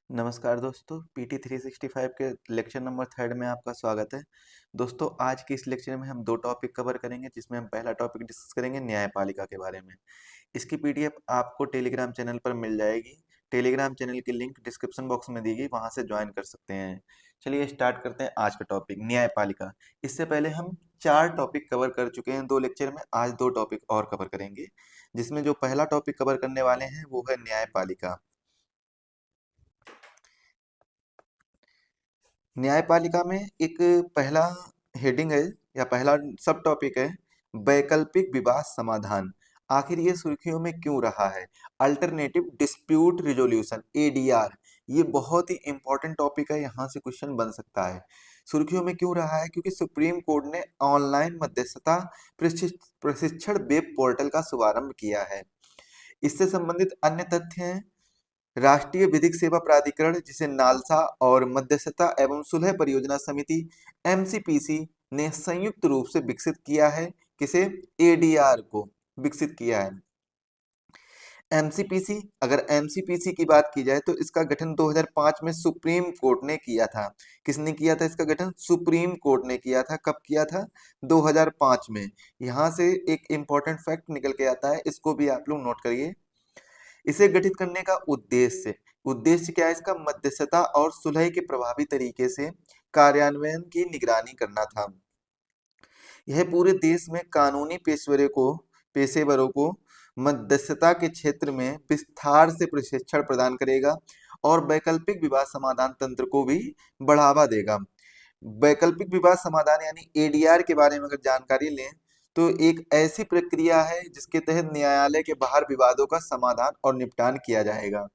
नमस्कार दोस्तों, पीटी 365 के लेक्चर नंबर 3 में आपका स्वागत है। दोस्तों, आज के इस लेक्चर में हम दो टॉपिक कवर करेंगे, जिसमें हम पहला टॉपिक डिस्कस करेंगे न्यायपालिका के बारे में। इसकी पीडीएफ आपको टेलीग्राम चैनल पर मिल जाएगी। टेलीग्राम चैनल की लिंक डिस्क्रिप्शन बॉक्स में दी गई, वहां से ज्वाइन कर सकते हैं। चलिए स्टार्ट करते हैं आज का टॉपिक, न्यायपालिका। इससे पहले हम 4 टॉपिक कवर कर चुके हैं 2 लेक्चर में। आज 2 टॉपिक और कवर करेंगे, जिसमें जो पहला टॉपिक कवर करने वाले हैं वो है न्यायपालिका। न्यायपालिका में एक पहला हेडिंग है या पहला सब टॉपिक है, वैकल्पिक विवाद समाधान। आखिर ये सुर्खियों में क्यों रहा है? Alternative dispute resolution, ADR. ये बहुत ही इंपॉर्टेंट टॉपिक है, यहाँ से क्वेश्चन बन सकता है। सुर्खियों में क्यों रहा है? क्योंकि सुप्रीम कोर्ट ने ऑनलाइन मध्यस्थता प्रशिक्षण वेब पोर्टल का शुभारंभ किया है। इससे संबंधित अन्य तथ्य हैं। राष्ट्रीय विधिक सेवा प्राधिकरण, जिसे नालसा और मध्यस्थता एवं सुलह परियोजना समिति एमसीपीसी ने संयुक्त रूप से विकसित किया है। किसे? एडीआर को विकसित किया है। एमसीपीसी, अगर एमसीपीसी की बात की जाए तो इसका गठन 2005 में सुप्रीम कोर्ट ने किया था। किसने किया था इसका गठन? सुप्रीम कोर्ट ने किया था। कब किया था? 2005 में। यहां से एक इंपॉर्टेंट फैक्ट निकल के आता है, इसको भी आप लोग नोट करिए। इसे गठित करने का उद्देश्य क्या है इसका? मध्यस्थता और सुलह के प्रभावी तरीके से कार्यान्वयन की निगरानी करना था। यह पूरे देश में कानूनी पेशेवरों को मध्यस्थता के क्षेत्र में विस्तार से प्रशिक्षण प्रदान करेगा और वैकल्पिक विवाद समाधान तंत्र को भी बढ़ावा देगा। वैकल्पिक विवाद समाधान यानी एडीआर के बारे में अगर जानकारी लें तो एक ऐसी प्रक्रिया है जिसके तहत न्यायालय के बाहर विवादों का समाधान और निपटान किया जाएगा।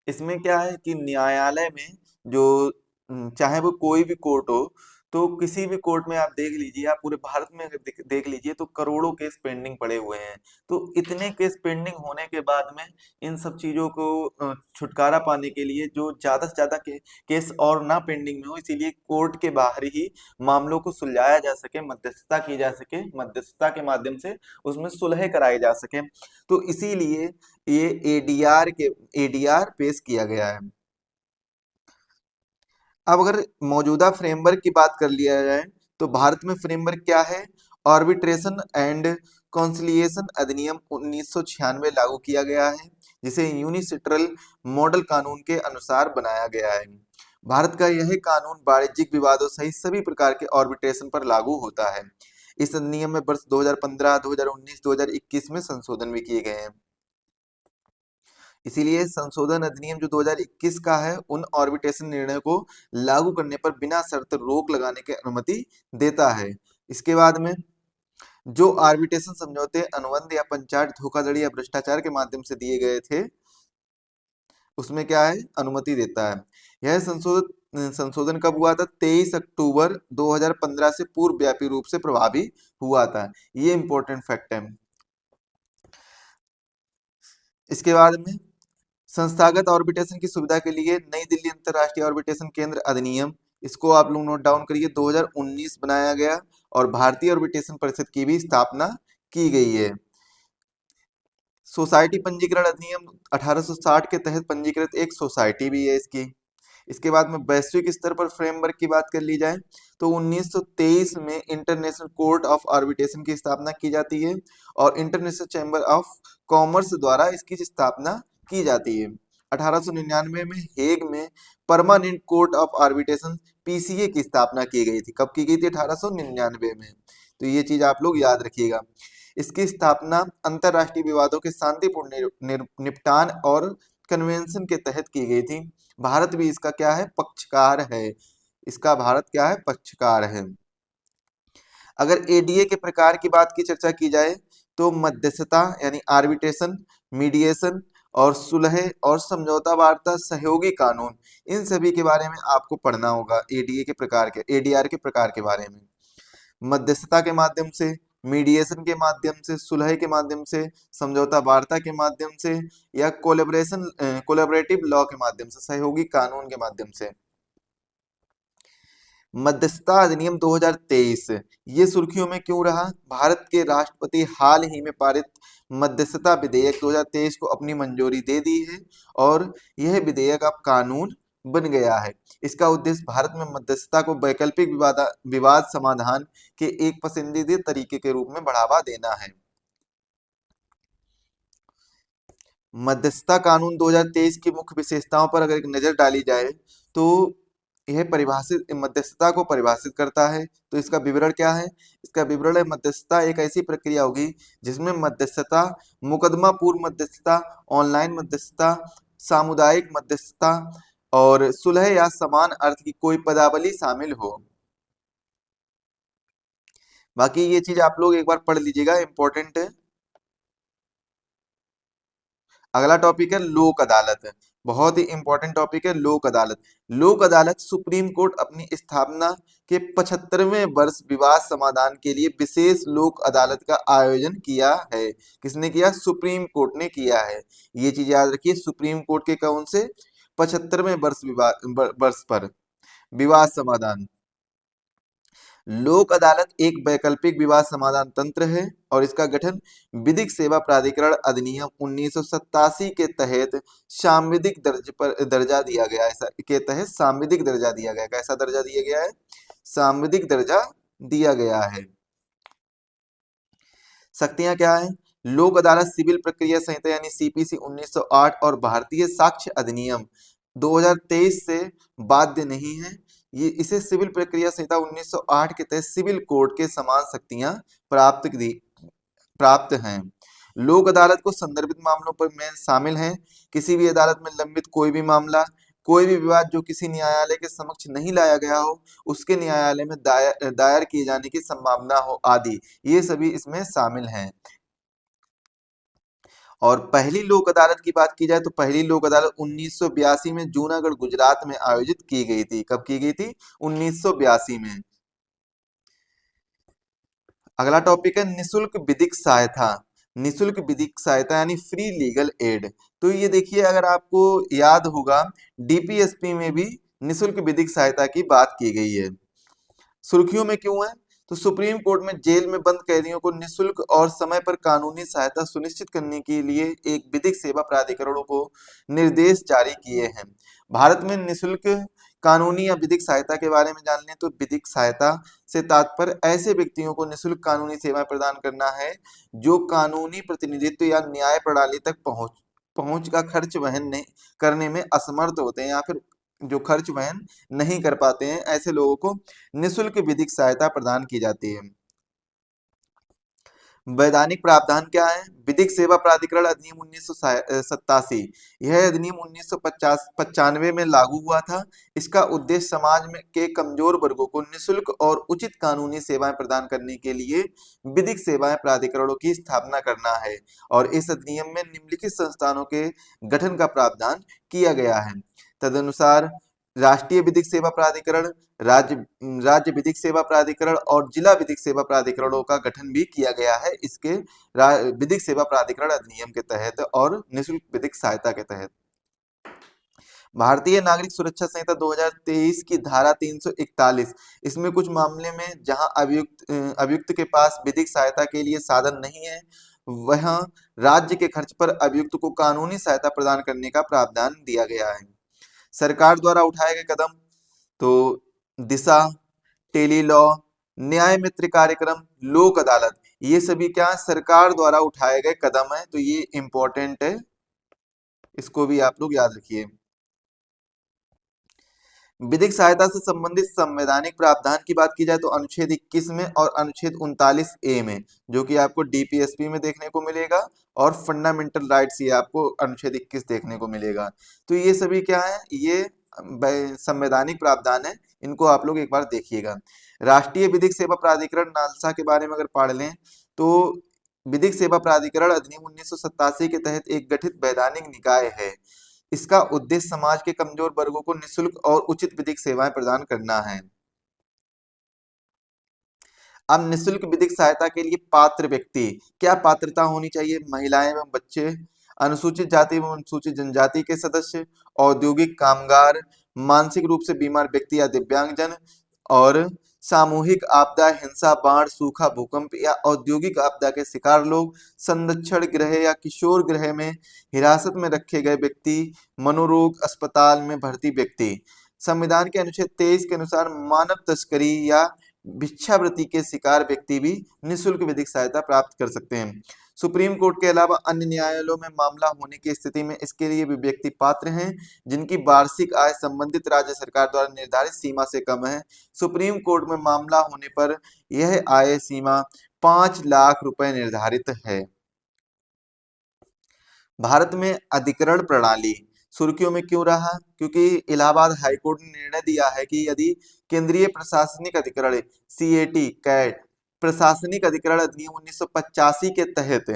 इसमें क्या है कि न्यायालय में जो चाहे वो कोई भी कोर्ट हो, तो किसी भी कोर्ट में आप देख लीजिए, आप पूरे भारत में अगर देख लीजिए तो करोड़ों केस पेंडिंग पड़े हुए हैं। तो इतने केस पेंडिंग होने के बाद में इन सब चीजों को छुटकारा पाने के लिए जो ज्यादा से ज्यादा केस और ना पेंडिंग में हो, इसीलिए कोर्ट के बाहर ही मामलों को सुलझाया जा सके, मध्यस्थता की जा सके, मध्यस्थता के माध्यम से उसमें सुलह कराई जा सके। तो इसीलिए ये एडीआर पेश किया गया है। अब अगर मौजूदा फ्रेमवर्क की बात कर लिया जाए तो भारत में फ्रेमवर्क क्या है? आर्बिट्रेशन एंड कॉन्सिलिएशन अधिनियम 1996 लागू किया गया है, जिसे यूनिसिट्रल मॉडल कानून के अनुसार बनाया गया है। भारत का यह कानून वाणिज्यिक विवादों सहित सभी प्रकार के आर्बिट्रेशन पर लागू होता है। इस अधिनियम में वर्ष 2015, 2019, 2021 में संशोधन भी किए गए हैं। इसीलिए संशोधन अधिनियम जो 2021 का है, उन आर्बिट्रेशन निर्णय को लागू करने पर बिना शर्त रोक लगाने की अनुमति देता है। इसके बाद में जो आर्बिट्रेशन समझौते, अनुबंध या पंचायत धोखाधड़ी या भ्रष्टाचार के माध्यम से दिए गए थे, उसमें क्या है? अनुमति देता है। यह संशोधन कब हुआ था? 23 अक्टूबर 2015 से पूर्व व्यापी रूप से प्रभावी हुआ था। ये इंपॉर्टेंट फैक्ट है। इसके बाद में संस्थागत ऑर्बिटेशन की सुविधा के लिए नई दिल्ली अंतरराष्ट्रीय ऑर्बिटेशन केंद्र अधिनियम, इसको आप लोग नोट डाउन करिए, 2019 बनाया गया और भारतीय ऑर्बिटेशन परिषद की भी स्थापना की गई है। सोसाइटी पंजीकरण अधिनियम 1860 के तहत पंजीकृत एक सोसाइटी भी है इसकी। इसके बाद में वैश्विक स्तर पर फ्रेमवर्क की बात कर ली जाए तो 1923 में इंटरनेशनल कोर्ट ऑफ आर्बिट्रेशन की स्थापना की जाती है और इंटरनेशनल चैम्बर ऑफ कॉमर्स द्वारा इसकी स्थापना की जाती है। 1899 में हेग में permanent court of arbitration PCA की स्थापना की गई थी। कब की गई थी? 1899 में। तो ये चीज आप लोग याद रखिएगा। इसकी स्थापना अंतरराष्ट्रीय विवादों के शांतिपूर्ण निपटान और कन्वेंशन के तहत की गई थी। भारत भी इसका क्या है? पक्षकार है। इसका भारत क्या है? पक्षकार है। अगर एडीए के प्रकार की बात की चर्चा की जाए तो मध्यस्थता यानी आर्बिट्रेशन, मीडिएशन और सुलह और समझौता वार्ता सहयोगी कानून, इन सभी के बारे में आपको पढ़ना होगा। एडीए के प्रकार के, एडीआर के प्रकार के बारे में। मध्यस्थता के माध्यम से, मीडिएशन के माध्यम से, सुलह के माध्यम से, समझौता वार्ता के माध्यम से या कोलैबोरेटिव लॉ के माध्यम से, सहयोगी कानून के माध्यम से। मध्यस्थता अधिनियम 2023 ये सुर्खियों में क्यों रहा? भारत के राष्ट्रपति हाल ही में पारित मध्यस्थता विधेयक 2023 को अपनी मंजूरी दे दी है और यह विधेयक अब कानून बन गया है। इसका उद्देश्य भारत में मध्यस्थता को वैकल्पिक विवाद समाधान के एक पसंदीदा तरीके के रूप में बढ़ावा देना है। मध्यस्थता कानून 2023 की मुख्य विशेषताओं पर अगर एक नजर डाली जाए तो यह परिभाषित मध्यस्थता को परिभाषित करता है। तो इसका विवरण क्या है? इसका विवरण है, मध्यस्थता एक ऐसी प्रक्रिया होगी जिसमें मध्यस्थता, मुकदमा पूर्व मध्यस्थता, ऑनलाइन मध्यस्थता, सामुदायिक मध्यस्थता और सुलह या समान अर्थ की कोई पदावली शामिल हो। बाकी ये चीज आप लोग एक बार पढ़ लीजिएगा, इंपॉर्टेंट है। अगला टॉपिक है लोक अदालत। बहुत ही इंपॉर्टेंट टॉपिक है लोक अदालत। लोक अदालत सुप्रीम कोर्ट अपनी स्थापना के 75वें वर्ष विवाद समाधान के लिए विशेष लोक अदालत का आयोजन किया है। किसने किया? सुप्रीम कोर्ट ने किया है। ये चीज याद रखिए, सुप्रीम कोर्ट के कौन से 75वें वर्ष पर विवाद समाधान। लोक अदालत एक वैकल्पिक विवाद समाधान तंत्र है और इसका गठन विधिक सेवा प्राधिकरण अधिनियम 1987 के तहत सांविधिक दर्जा दिया गया है। के तहत सांविधिक दर्जा दिया गया है। कैसा दर्जा दिया गया है? सांविधिक दर्जा दिया गया है। शक्तियां क्या है? लोक अदालत सिविल प्रक्रिया संहिता यानी सीपीसी 1908 और भारतीय साक्ष्य अधिनियम 2023 से बाध्य नहीं है। ये इसे सिविल प्रक्रिया संहिता 1908 के तहत सिविल कोर्ट के समान शक्तियां प्राप्त हैं। लोक अदालत को संदर्भित मामलों पर में शामिल हैं किसी भी अदालत में लंबित कोई भी मामला, कोई भी विवाद जो किसी न्यायालय के समक्ष नहीं लाया गया हो, उसके न्यायालय में दायर किए जाने की संभावना हो आदि, ये सभी इसमें शामिल हैं। और पहली लोक अदालत की बात की जाए तो पहली लोक अदालत 1982 में जूनागढ़ गुजरात में आयोजित की गई थी। कब की गई थी? 1982 में। अगला टॉपिक है निशुल्क विधिक सहायता। निशुल्क विधिक सहायता यानी फ्री लीगल एड। तो ये देखिए, अगर आपको याद होगा डीपीएसपी में भी निशुल्क विधिक सहायता की बात की गई है। सुर्खियों में क्यों है? तो सुप्रीम कोर्ट में जेल में बंद कैदियों को निशुल्क और समय पर कानूनी सहायता सुनिश्चित करने के लिए एक विधिक सेवा प्राधिकरणों को निर्देश जारी किए हैं। भारत में निशुल्क कानूनी या विधिक सहायता के बारे में जान लें तो विधिक सहायता से तात्पर्य ऐसे व्यक्तियों को निशुल्क कानूनी सेवाएं प्रदान करना है जो कानूनी प्रतिनिधित्व या न्याय प्रणाली तक पहुंच का खर्च वहन करने में असमर्थ होते हैं या फिर जो खर्च वहन नहीं कर पाते हैं, ऐसे लोगों को निशुल्क विधिक सहायता प्रदान की जाती है। वैधानिक प्रावधान क्या है? विधिक सेवा प्राधिकरण अधिनियम 1987। यह अधिनियम 1995 में लागू हुआ था। इसका उद्देश्य समाज में के कमजोर वर्गों को निशुल्क और उचित कानूनी सेवाएं प्रदान करने के लिए विधिक सेवाएं प्राधिकरणों की स्थापना करना है और इस अधिनियम में निम्नलिखित संस्थानों के गठन का प्रावधान किया गया है। तदनुसार राष्ट्रीय विधिक सेवा प्राधिकरण, राज्य विधिक सेवा प्राधिकरण और जिला विधिक सेवा प्राधिकरणों का गठन भी किया गया है इसके विधिक सेवा प्राधिकरण अधिनियम के तहत और निःशुल्क विधिक सहायता के तहत। भारतीय नागरिक सुरक्षा संहिता 2023 की धारा 341, इसमें कुछ मामले में जहां अभियुक्त के पास विधिक सहायता के लिए साधन नहीं है, वहां राज्य के खर्च पर अभियुक्त को कानूनी सहायता प्रदान करने का प्रावधान दिया गया है। सरकार द्वारा उठाए गए कदम तो दिशा, टेली लॉ, न्याय मित्र कार्यक्रम, लोक अदालत, ये सभी क्या सरकार द्वारा उठाए गए कदम है। तो ये इंपॉर्टेंट है, इसको भी आप लोग याद रखिए। विधिक सहायता से संबंधित संवैधानिक प्रावधान की बात की जाए तो अनुच्छेद 21 में और अनुच्छेद 39A में, जो कि आपको डीपीएसपी में देखने को मिलेगा, और फंडामेंटल राइट्स ये आपको अनुच्छेद 21 देखने को मिलेगा। तो ये सभी क्या है? ये संवैधानिक प्रावधान है, इनको आप लोग एक बार देखिएगा। राष्ट्रीय विधिक सेवा प्राधिकरण नालसा के बारे में अगर पढ़ लें तो विधिक सेवा प्राधिकरण अधिनियम 1987 के तहत एक गठित वैधानिक निकाय है। इसका उद्देश्य समाज के कमजोर वर्गों को निःशुल्क और उचित विधिक सेवाएं प्रदान करना है। अब निःशुल्क विधिक सहायता के लिए पात्र व्यक्ति, क्या पात्रता होनी चाहिए? महिलाएं एवं बच्चे, अनुसूचित जाति एवं अनुसूचित जनजाति के सदस्य, औद्योगिक कामगार, मानसिक रूप से बीमार व्यक्ति या दिव्यांगजन, और सामूहिक आपदा, हिंसा, बाढ़, सूखा, भूकंप या औद्योगिक आपदा के शिकार लोग, संरक्षण गृह या किशोर गृह में हिरासत में रखे गए व्यक्ति, मनोरोग अस्पताल में भर्ती व्यक्ति। संविधान के अनुच्छेद 23 के अनुसार मानव तस्करी या भिक्षावृत्ति के शिकार व्यक्ति भी निःशुल्क विधिक सहायता प्राप्त कर सकते हैं। सुप्रीम कोर्ट के अलावा अन्य न्यायालयों में मामला होने की स्थिति में इसके लिए भी व्यक्ति पात्र हैं जिनकी वार्षिक आय संबंधित राज्य सरकार द्वारा निर्धारित सीमा से कम है। सुप्रीम कोर्ट में मामला होने पर यह आय सीमा 5 लाख रुपए निर्धारित है। भारत में अधिकरण प्रणाली सुर्खियों में क्यों रहा? क्योंकि इलाहाबाद हाईकोर्ट ने निर्णय दिया है कि यदि केंद्रीय प्रशासनिक अधिकरण सीएटी कैट प्रशासनिक अधिकरण अधिनियम 1985 के तहत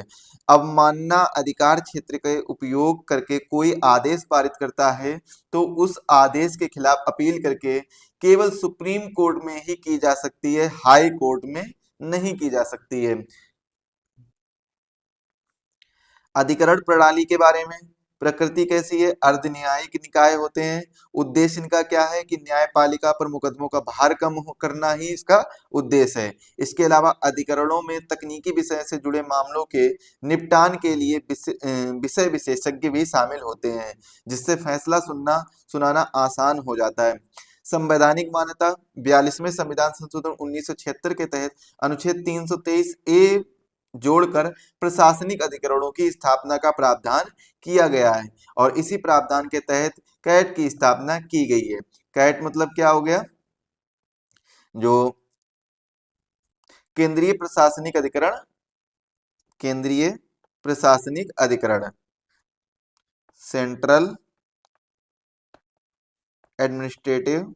अवमानना अधिकार क्षेत्र के उपयोग करके कोई आदेश पारित करता है तो उस आदेश के खिलाफ अपील करके केवल सुप्रीम कोर्ट में ही की जा सकती है, हाई कोर्ट में नहीं की जा सकती है। अधिकरण प्रणाली के बारे में, प्रकृति कैसी है? अर्ध न्यायिक निकाय होते हैं। उद्देश्य इनका क्या है कि न्यायपालिका पर मुकदमों का भार करना ही इसका उद्देश्य है। इसके अलावा अधिकरणों में तकनीकी विषय से जुड़े मामलों के निपटान के लिए विषय विशेषज्ञ भी शामिल होते हैं, जिससे फैसला सुनाना आसान हो जाता है। संवैधानिक मान्यता 42वें संविधान संशोधन 1976 के तहत अनुच्छेद 323 ए जोड़कर प्रशासनिक अधिकरणों की स्थापना का प्रावधान किया गया है और इसी प्रावधान के तहत कैट की स्थापना की गई है। कैट मतलब क्या हो गया? जो केंद्रीय प्रशासनिक अधिकरण, केंद्रीय प्रशासनिक अधिकरण, central administrative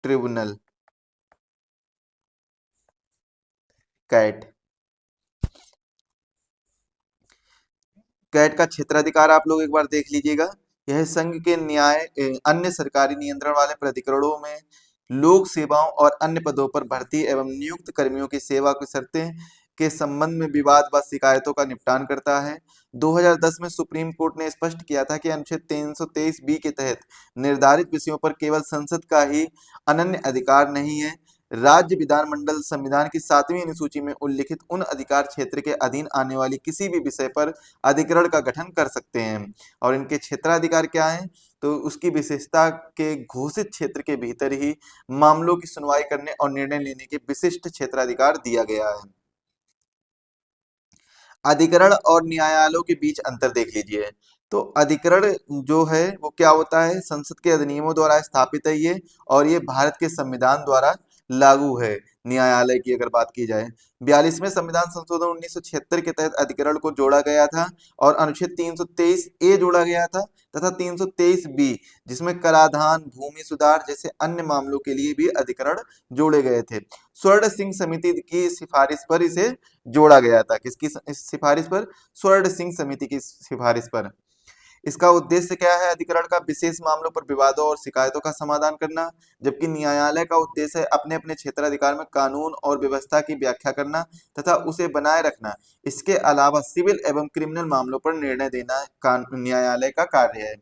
tribunal, CAT. CAT का क्षेत्राधिकार आप लोग एक बार देख लीजिएगा। यह संघ के अन्य सरकारी नियंत्रण वाले प्राधिकरणों में लोक सेवाओं और अन्य पदों पर भर्ती एवं नियुक्त कर्मियों की सेवा की शर्तें के संबंध में विवाद व शिकायतों का निपटान करता है। 2010 में सुप्रीम कोर्ट ने स्पष्ट किया था कि अनुच्छेद 323 बी के तहत निर्धारित विषयों पर केवल संसद का ही अनन्य अधिकार नहीं है। राज्य विधानमंडल संविधान की 7वीं अनुसूची में उल्लिखित उन अधिकार क्षेत्र के अधीन आने वाली किसी भी विषय पर अधिकरण का गठन कर सकते हैं। और इनके क्षेत्राधिकार क्या है? तो उसकी विशेषता के घोषित क्षेत्र के भीतर ही मामलों की सुनवाई करने और निर्णय लेने के विशिष्ट क्षेत्राधिकार दिया गया है। अधिकरण और न्यायालयों के बीच अंतर देख लीजिए। तो अधिकरण जो है वो क्या होता है? संसद के अधिनियमों द्वारा स्थापित है ये, और ये भारत के संविधान द्वारा लागू है। न्यायालय की अगर बात की जाए, 42वें संविधान संशोधन 1976 के तहत अधिकरण को जोड़ा गया था और अनुच्छेद 323 ए जोड़ा गया था तथा 323 बी, जिसमें कराधान, भूमि सुधार जैसे अन्य मामलों के लिए भी अधिकरण जोड़े गए थे। स्वर्ण सिंह समिति की सिफारिश पर इसे जोड़ा गया था। किसकी सिफारिश पर? स्वर्ण सिंह समिति की सिफारिश पर। इसका उद्देश्य क्या है? अधिकरण का विशेष मामलों पर विवादों और शिकायतों का समाधान करना, जबकि न्यायालय का उद्देश्य है अपने अपने क्षेत्राधिकार में कानून और व्यवस्था की व्याख्या करना तथा उसे बनाए रखना। इसके अलावा सिविल एवं क्रिमिनल मामलों पर निर्णय देना न्यायालय का कार्य है।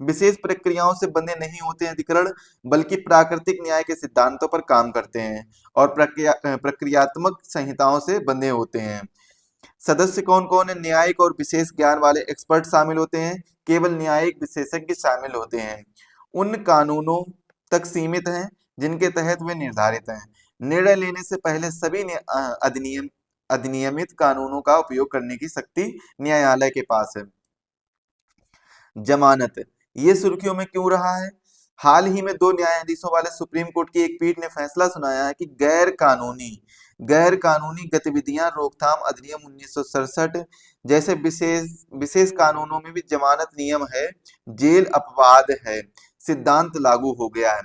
विशेष प्रक्रियाओं से बंधे नहीं होते हैं अधिकरण, बल्कि प्राकृतिक न्याय के सिद्धांतों पर काम करते हैं और प्रक्रियात्मक संहिताओं से बंधे होते हैं। सदस्य कौन कौन है? न्यायिक और विशेष ज्ञान वाले एक्सपर्ट शामिल होते हैं। केवल न्यायिक विशेषज्ञ शामिल होते हैं। उन कानूनों तक सीमित हैं जिनके तहत वे निर्धारित हैं। निर्णय लेने से पहले सभी अधिनियमित कानूनों का उपयोग करने की शक्ति न्यायालय के पास है। जमानत, ये सुर्खियों में क्यों रहा है? हाल ही में 2 न्यायाधीशों वाले सुप्रीम कोर्ट की एक पीठ ने फैसला सुनाया है कि गैर कानूनी गतिविधियां रोकथाम अधिनियम 1967 जैसे विशेष कानूनों में भी जमानत नियम है, जेल अपवाद है, सिद्धांत लागू हो गया है।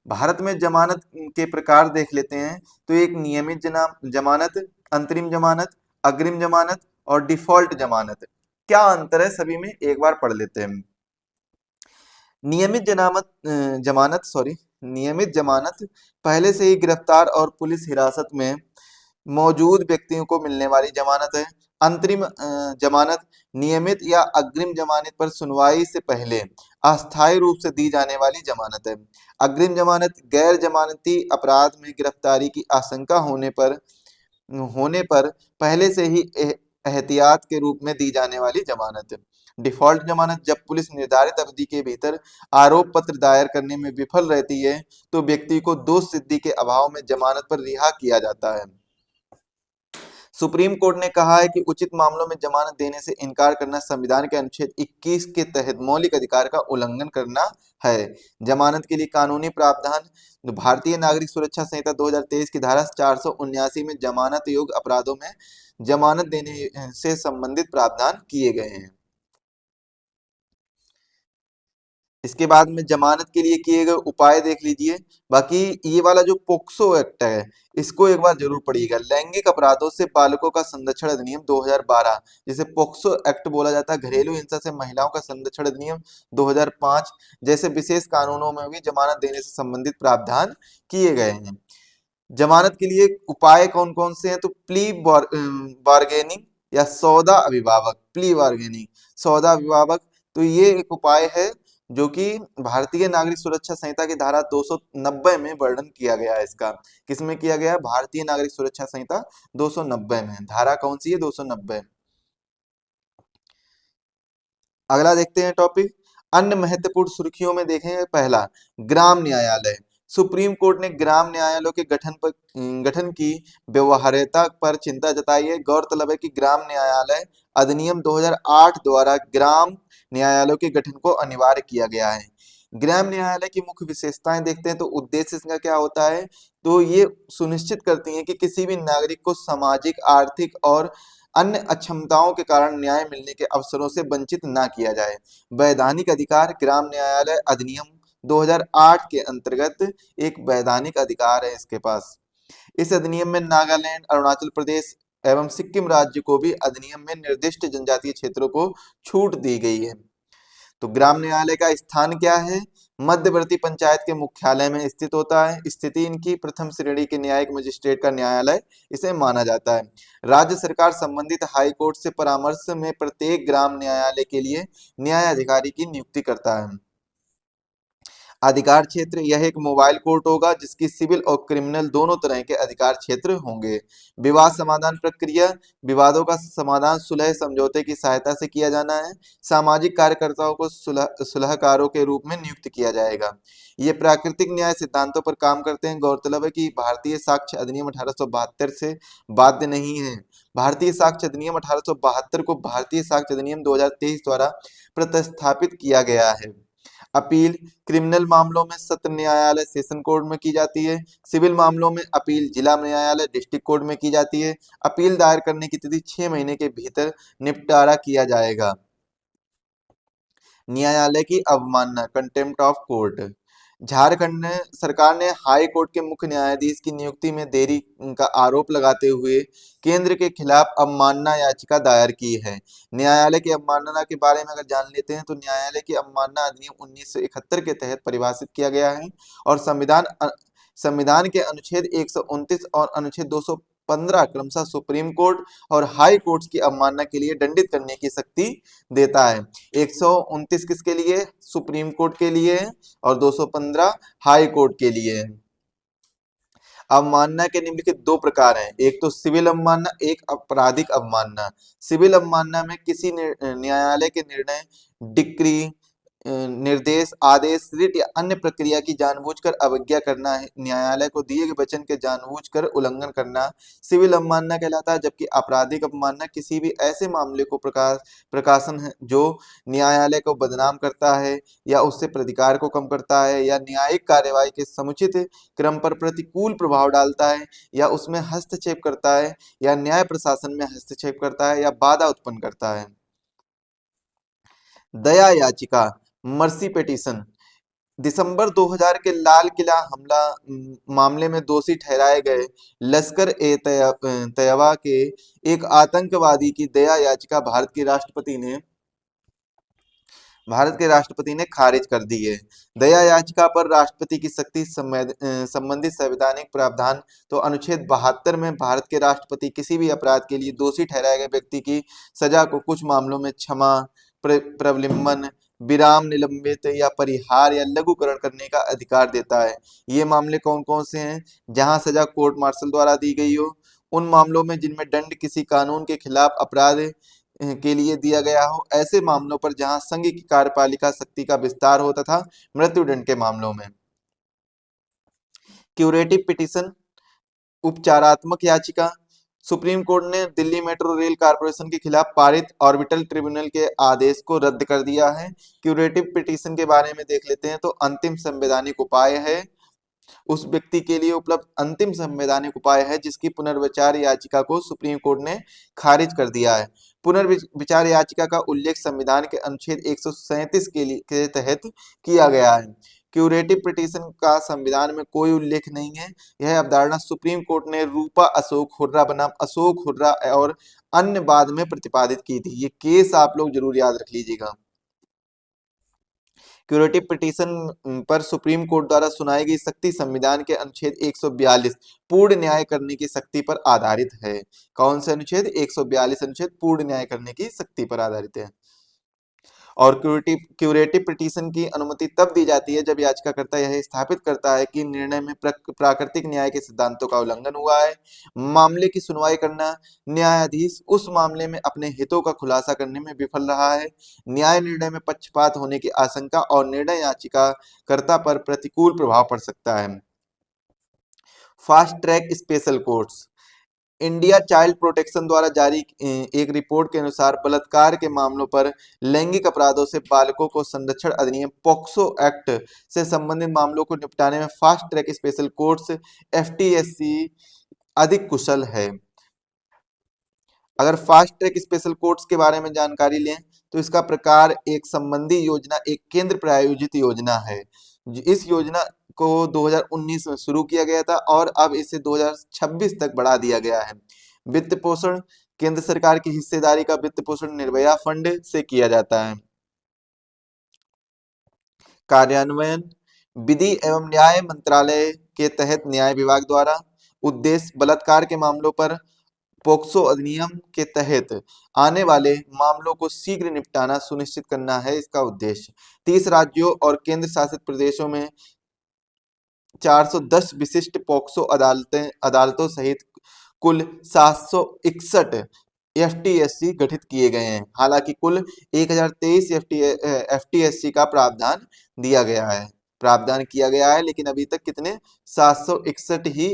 भारत में जमानत के प्रकार देख लेते हैं। तो एक नियमित जमानत, अंतरिम जमानत, अग्रिम जमानत और डिफॉल्ट जमानत। क्या अंतर है सभी में, एक बार पढ़ लेते हैं। नियमित जमानत पहले से ही गिरफ्तार और पुलिस हिरासत में मौजूद व्यक्तियों को मिलने वाली जमानत है। अंतरिम जमानत नियमित या अग्रिम जमानत पर सुनवाई से पहले अस्थायी रूप से दी जाने वाली जमानत है। अग्रिम जमानत गैर जमानती अपराध में गिरफ्तारी की आशंका होने पर पहले से ही एहतियात के रूप में दी जाने वाली जमानत है। डिफॉल्ट जमानत जब पुलिस निर्धारित अवधि के भीतर आरोप पत्र दायर करने में विफल रहती है तो व्यक्ति को दोष सिद्धि के अभाव में जमानत पर रिहा किया जाता है। सुप्रीम कोर्ट ने कहा है कि उचित मामलों में जमानत देने से इनकार करना संविधान के अनुच्छेद 21 के तहत मौलिक अधिकार का उल्लंघन करना है। जमानत के लिए कानूनी प्रावधान भारतीय नागरिक सुरक्षा संहिता 2023 की धारा 479 में जमानत योग्य अपराधों में जमानत देने से संबंधित प्रावधान किए गए हैं। इसके बाद में जमानत के लिए किए गए उपाय देख लीजिए। बाकी ये वाला जो पोक्सो एक्ट है इसको एक बार जरूर पढ़िएगा। लैंगिक अपराधों से बालकों का संरक्षण अधिनियम 2012, जिसे पोक्सो एक्ट बोला जाता है। घरेलू हिंसा से महिलाओं का संरक्षण अधिनियम 2005 जैसे विशेष कानूनों में भी जमानत देने से संबंधित प्रावधान किए गए हैं। जमानत के लिए उपाय कौन कौन से हैं? तो प्ली बार्गेनिंग या सौदा अभिभावक। प्ली बार्गेनिंग, सौदा अभिभावक, तो ये एक उपाय है जो कि भारतीय नागरिक सुरक्षा संहिता की धारा 290 में वर्णन किया गया है। इसका किसमें किया गया है? भारतीय नागरिक सुरक्षा संहिता 290 में। धारा कौन सी है? 290। अगला देखते हैं टॉपिक। अन्य महत्वपूर्ण सुर्खियों में देखें, पहला ग्राम न्यायालय। सुप्रीम कोर्ट ने ग्राम न्यायालयों के गठन की व्यवहार्यता पर चिंता जताई है। गौरतलब है कि ग्राम न्यायालय अधिनियम 2008 द्वारा ग्राम न्यायालयों के गठन को अनिवार्य किया गया है। ग्राम न्यायालय की मुख्य विशेषताएं देखते हैं तो उद्देश्य इसका क्या होता है? तो ये सुनिश्चित करती है कि किसी भी नागरिक को सामाजिक, आर्थिक और अन्य अक्षमताओं के कारण न्याय मिलने के अवसरों से वंचित ना किया जाए। वैधानिक अधिकार, ग्राम न्यायालय अधिनियम 2008 के अंतर्गत एक वैधानिक अधिकार है इसके पास। इस अधिनियम में नागालैंड, अरुणाचल प्रदेश एवं सिक्किम राज्य को भी अधिनियम में निर्दिष्ट जनजातीय क्षेत्रों को छूट दी गई है। तो ग्राम न्यायालय का स्थान क्या है? मध्यवर्ती पंचायत के मुख्यालय में स्थित होता है। स्थिति इनकी प्रथम श्रेणी के न्यायिक मजिस्ट्रेट का न्यायालय इसे माना जाता है। राज्य सरकार संबंधित हाई कोर्ट से परामर्श में प्रत्येक ग्राम न्यायालय के लिए न्यायाधिकारी की नियुक्ति करता है। अधिकार क्षेत्र, यह एक मोबाइल कोर्ट होगा जिसकी सिविल और क्रिमिनल दोनों तरह के अधिकार क्षेत्र होंगे। विवाद समाधान प्रक्रिया, विवादों का समाधान सुलह समझौते की सहायता से किया जाना है। सामाजिक कार्यकर्ताओं को सुलहकारों के रूप में नियुक्त किया जाएगा। ये प्राकृतिक न्याय सिद्धांतों पर काम करते हैं। गौरतलब है कि भारतीय साक्ष्य अधिनियम 1872 से बाध्य नहीं है। भारतीय साक्ष्य अधिनियम 1872 को भारतीय साक्ष्य अधिनियम 2023 द्वारा प्रतिस्थापित किया गया है। अपील, क्रिमिनल मामलों में सत्र न्यायालय सेशन कोर्ट में की जाती है। सिविल मामलों में अपील जिला न्यायालय डिस्ट्रिक्ट कोर्ट में की जाती है। अपील दायर करने की तिथि 6 महीने के भीतर निपटारा किया जाएगा। न्यायालय की अवमानना, कंटेम्प्ट ऑफ कोर्ट। झारखंड सरकार ने हाई कोर्ट के मुख्य न्यायाधीश की नियुक्ति में देरी का आरोप लगाते हुए केंद्र के खिलाफ अवमानना याचिका दायर की है। न्यायालय की अवमानना के बारे में अगर जान लेते हैं तो न्यायालय की अवमानना अधिनियम 1971 के तहत परिभाषित किया गया है और संविधान के अनुच्छेद 129 और अनुच्छेद 215 क्रमशः सुप्रीम कोर्ट और हाई कोर्ट की अवमानना के लिए दंडित करने की शक्ति देता है। 129 किसके लिए? सुप्रीम कोर्ट के लिए है और 215 हाई कोर्ट के लिए है। अवमानना के निम्नलिखित दो प्रकार हैं, एक तो सिविल अवमानना, एक आपराधिक अवमानना। सिविल अवमानना में किसी न्यायालय के निर्णय, डिक्री, निर्देश, आदेश, रिट या अन्य प्रक्रिया की जानबूझकर अवज्ञा करना है। न्यायालय को दिए गए वचन के जानबूझकर उल्लंघन करना सिविल अवमानना कहलाता है। जबकि आपराधिक अवमानना किसी भी ऐसे मामले को प्रकाशन है जो न्यायालय को बदनाम करता है या उससे प्राधिकार को कम करता है या न्यायिक कार्यवाही के समुचित क्रम पर प्रतिकूल प्रभाव डालता है या उसमें हस्तक्षेप करता है या न्याय प्रशासन में हस्तक्षेप करता है या बाधा उत्पन्न करता है। दया याचिका, मर्सी पिटीशन। दिसंबर 2000 के लाल किला हमला मामले में दोषी ठहराए गए लश्कर ए तैयबा के एक आतंकवादी की दया याचिका भारत के राष्ट्रपति ने भारत के राष्ट्रपति ने खारिज कर दी है। दया याचिका पर राष्ट्रपति की शक्ति संबंधित संवैधानिक प्रावधान। तो अनुच्छेद 72 में भारत के राष्ट्रपति किसी भी अपराध के लिए दोषी ठहराए गए व्यक्ति की सजा को कुछ मामलों में क्षमा, प्रविलिम्बन, विराम, निलंबित या परिहार या लघुकरण करने का अधिकार देता है। ये मामले कौन कौन से हैं? जहां सजा कोर्ट मार्शल द्वारा दी गई हो, उन मामलों में जिनमें दंड किसी कानून के खिलाफ अपराध के लिए दिया गया हो, ऐसे मामलों पर जहां संघ की कार्यपालिका शक्ति का विस्तार हो, तथा मृत्युदंड के मामलों में। क्यूरेटिव पिटीशन, उपचारात्मक याचिका। सुप्रीम कोर्ट ने दिल्ली मेट्रो रेल कॉरपोरेशन के खिलाफ पारित ऑर्बिटल ट्रिब्यूनल के आदेश को रद्द कर दिया है। क्यूरेटिव पिटीशन के बारे में देख लेते हैं। तो अंतिम संवैधानिक उपाय है, उस व्यक्ति के लिए उपलब्ध अंतिम संवैधानिक उपाय है जिसकी पुनर्विचार याचिका को सुप्रीम कोर्ट ने खारिज कर दिया है। पुनर्विचार याचिका का उल्लेख संविधान के अनुच्छेद 137 के तहत किया गया है। क्यूरेटिव पिटीशन का संविधान में कोई उल्लेख नहीं है। यह अवधारणा सुप्रीम कोर्ट ने रूपा अशोक हुर्रा बनाम अशोक हुर्रा और अन्य बाद में प्रतिपादित की थी। ये केस आप लोग जरूर याद रख लीजिएगा। क्यूरेटिव पिटीशन पर सुप्रीम कोर्ट द्वारा सुनाई गई शक्ति संविधान के अनुच्छेद 142 पूर्ण न्याय करने की शक्ति पर आधारित है। कौन से अनुच्छेद? 142 अनुच्छेद पूर्ण न्याय करने की शक्ति पर आधारित है। और क्यूरेटिव पिटीशन की अनुमति तब दी जाती है जब याचिकाकर्ता यह स्थापित करता है कि निर्णय में प्राकृतिक न्याय के सिद्धांतों का उल्लंघन हुआ है। मामले की सुनवाई करना, न्यायाधीश उस मामले में अपने हितों का खुलासा करने में विफल रहा है, न्याय निर्णय में पक्षपात होने की आशंका और निर्णय याचिकाकर्ता पर प्रतिकूल प्रभाव पड़ सकता है। Fast track special courts. India child protection द्वारा जारी एक रिपोर्ट के अनुसार बलात्कार के मामलों पर लैंगिक अपराधों से बालकों को संरक्षण अधिनियम पॉक्सो एक्ट से संबंधित मामलों को निपटाने में फास्ट ट्रैक स्पेशल कोर्ट्स एफटीएससी अधिक कुशल है। अगर फास्ट ट्रैक स्पेशल कोर्ट्स के बारे में जानकारी लें तो इसका प्रकार एक संबंधी योजना, एक केंद्र प्रायोजित योजना है। इस योजना को 2019 में शुरू किया गया था और अब इसे 2026 तक बढ़ा दिया गया है। वित्त पोषण, केंद्र सरकार की हिस्सेदारी का वित्त पोषण निर्भया फंड से किया जाता है। कार्यान्वयन, विधि एवं न्याय मंत्रालय के तहत न्याय विभाग द्वारा। उद्देश्य, बलात्कार के मामलों पर पोक्सो अधिनियम के तहत आने वाले मामलों को शीघ्र निपटाना सुनिश्चित करना है इसका उद्देश्य। 30 राज्यों और केंद्र शासित प्रदेशों में 410 विशिष्ट पोक्सो अदालतों सहित कुल 761 एफटीएससी गठित किए गए हैं। हालांकि कुल 1023 एफटीएससी का प्रावधान किया गया है, लेकिन अभी तक कितने? 761 ही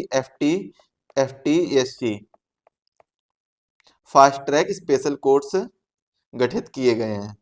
एफटीएससी फास्ट ट्रैक स्पेशल कोर्ट्स गठित किए गए हैं।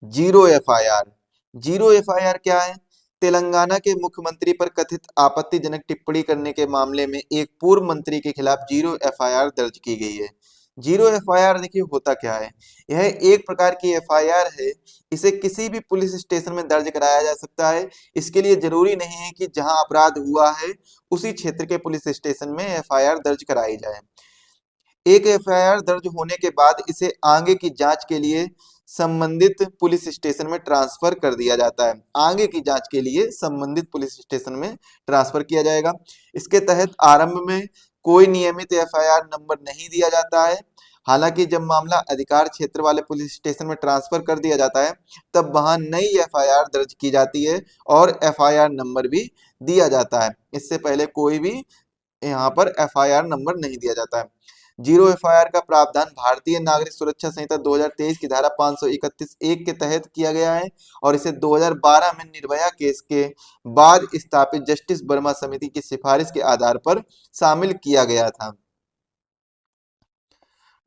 Zero FIR. जीरो एफआईआर क्या है? तेलंगाना के मुख्यमंत्री पर कथित आपत्तिजनक टिप्पणी करने के मामले में एक पूर्व मंत्री के खिलाफ जीरो एफआईआर दर्ज की गई है। जीरो एफआईआर देखिए होता क्या है, यह एक प्रकार की एफआईआर है। इसे किसी भी पुलिस स्टेशन में दर्ज कराया जा सकता है। इसके लिए जरूरी नहीं है कि जहां अपराध हुआ है उसी क्षेत्र के पुलिस स्टेशन में एफआईआर दर्ज कराई जाए। एक एफआईआर दर्ज होने के बाद इसे आगे की जांच के लिए संबंधित पुलिस स्टेशन में ट्रांसफर कर दिया जाता है। आगे की जांच के लिए संबंधित पुलिस स्टेशन में ट्रांसफर किया जाएगा। इसके तहत आरंभ में कोई नियमित एफआईआर नंबर नहीं दिया जाता है। हालांकि जब मामला अधिकार क्षेत्र वाले पुलिस स्टेशन में ट्रांसफर कर दिया जाता है तब वहां नई एफआईआर दर्ज की जाती है और एफआईआर नंबर भी दिया जाता है। इससे पहले कोई भी यहाँ पर एफआईआर नंबर नहीं दिया जाता है। जीरो एफआईआर का प्रावधान भारतीय नागरिक सुरक्षा संहिता 2023 की धारा 531(1) के तहत किया गया है और इसे 2012 में निर्भया केस के बाद स्थापित जस्टिस वर्मा समिति की सिफारिश के आधार पर शामिल किया गया था।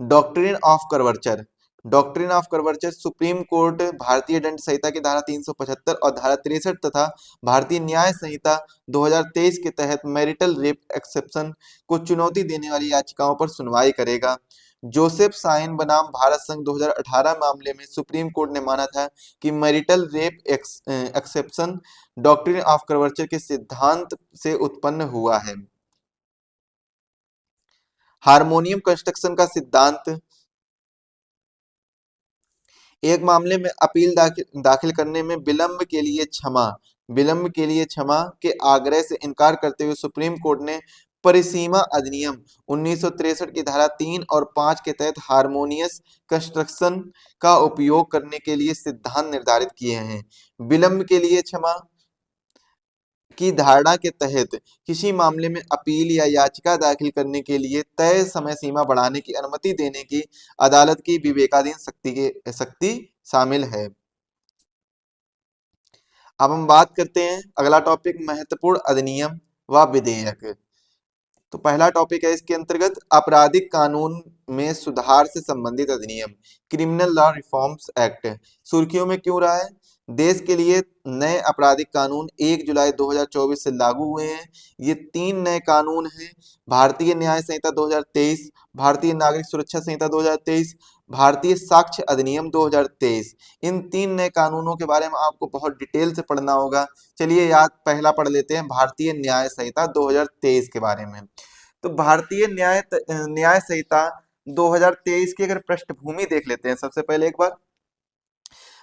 Doctrine of coverture. Doctrine of coverture Supreme Court भारतीय दंड संहिता की धारा 375 और धारा 63 तथा भारतीय न्याय संहिता 2023 के तहत मैरिटल रेप एक्सेप्शन को चुनौती देने वाली याचिकाओं पर सुनवाई करेगा। जोसेफ साइन बनाम भारत संघ 2018 मामले में सुप्रीम कोर्ट ने माना था कि marital rape exception doctrine of coverture के सिद्धांत से उत्पन्न हुआ है। हार्मोनियम कंस्ट्रक्शन का सिद्धांत। एक मामले में अपील दाखिल करने में विलंब के लिए क्षमा के आग्रह से इनकार करते हुए सुप्रीम कोर्ट ने परिसीमा अधिनियम 1963 की धारा 3 और 5 के तहत हार्मोनियस कंस्ट्रक्शन का उपयोग करने के लिए सिद्धांत निर्धारित किए हैं। विलंब के लिए क्षमा की धारणा के तहत किसी मामले में अपील या याचिका दाखिल करने के लिए तय समय सीमा बढ़ाने की अनुमति देने की अदालत की विवेकाधीन शक्ति शामिल है। अब हम बात करते हैं अगला टॉपिक, महत्वपूर्ण अधिनियम व विधेयक। तो पहला टॉपिक है इसके अंतर्गत आपराधिक कानून में सुधार से संबंधित अधिनियम, क्रिमिनल लॉ रिफॉर्म्स एक्ट। सुर्खियों में क्यों रहा है? देश के लिए नए आपराधिक कानून 1 जुलाई 2024 से लागू हुए हैं। ये 3 नए कानून हैं, भारतीय न्याय संहिता 2023, भारतीय नागरिक सुरक्षा संहिता 2023, भारतीय साक्ष्य अधिनियम 2023। इन 3 नए कानूनों के बारे में आपको बहुत डिटेल से पढ़ना होगा। चलिए याद पहला पढ़ लेते हैं भारतीय न्याय संहिता 2023 के बारे में। तो भारतीय न्याय संहिता 2023 की अगर पृष्ठभूमि देख लेते हैं सबसे पहले एक बार।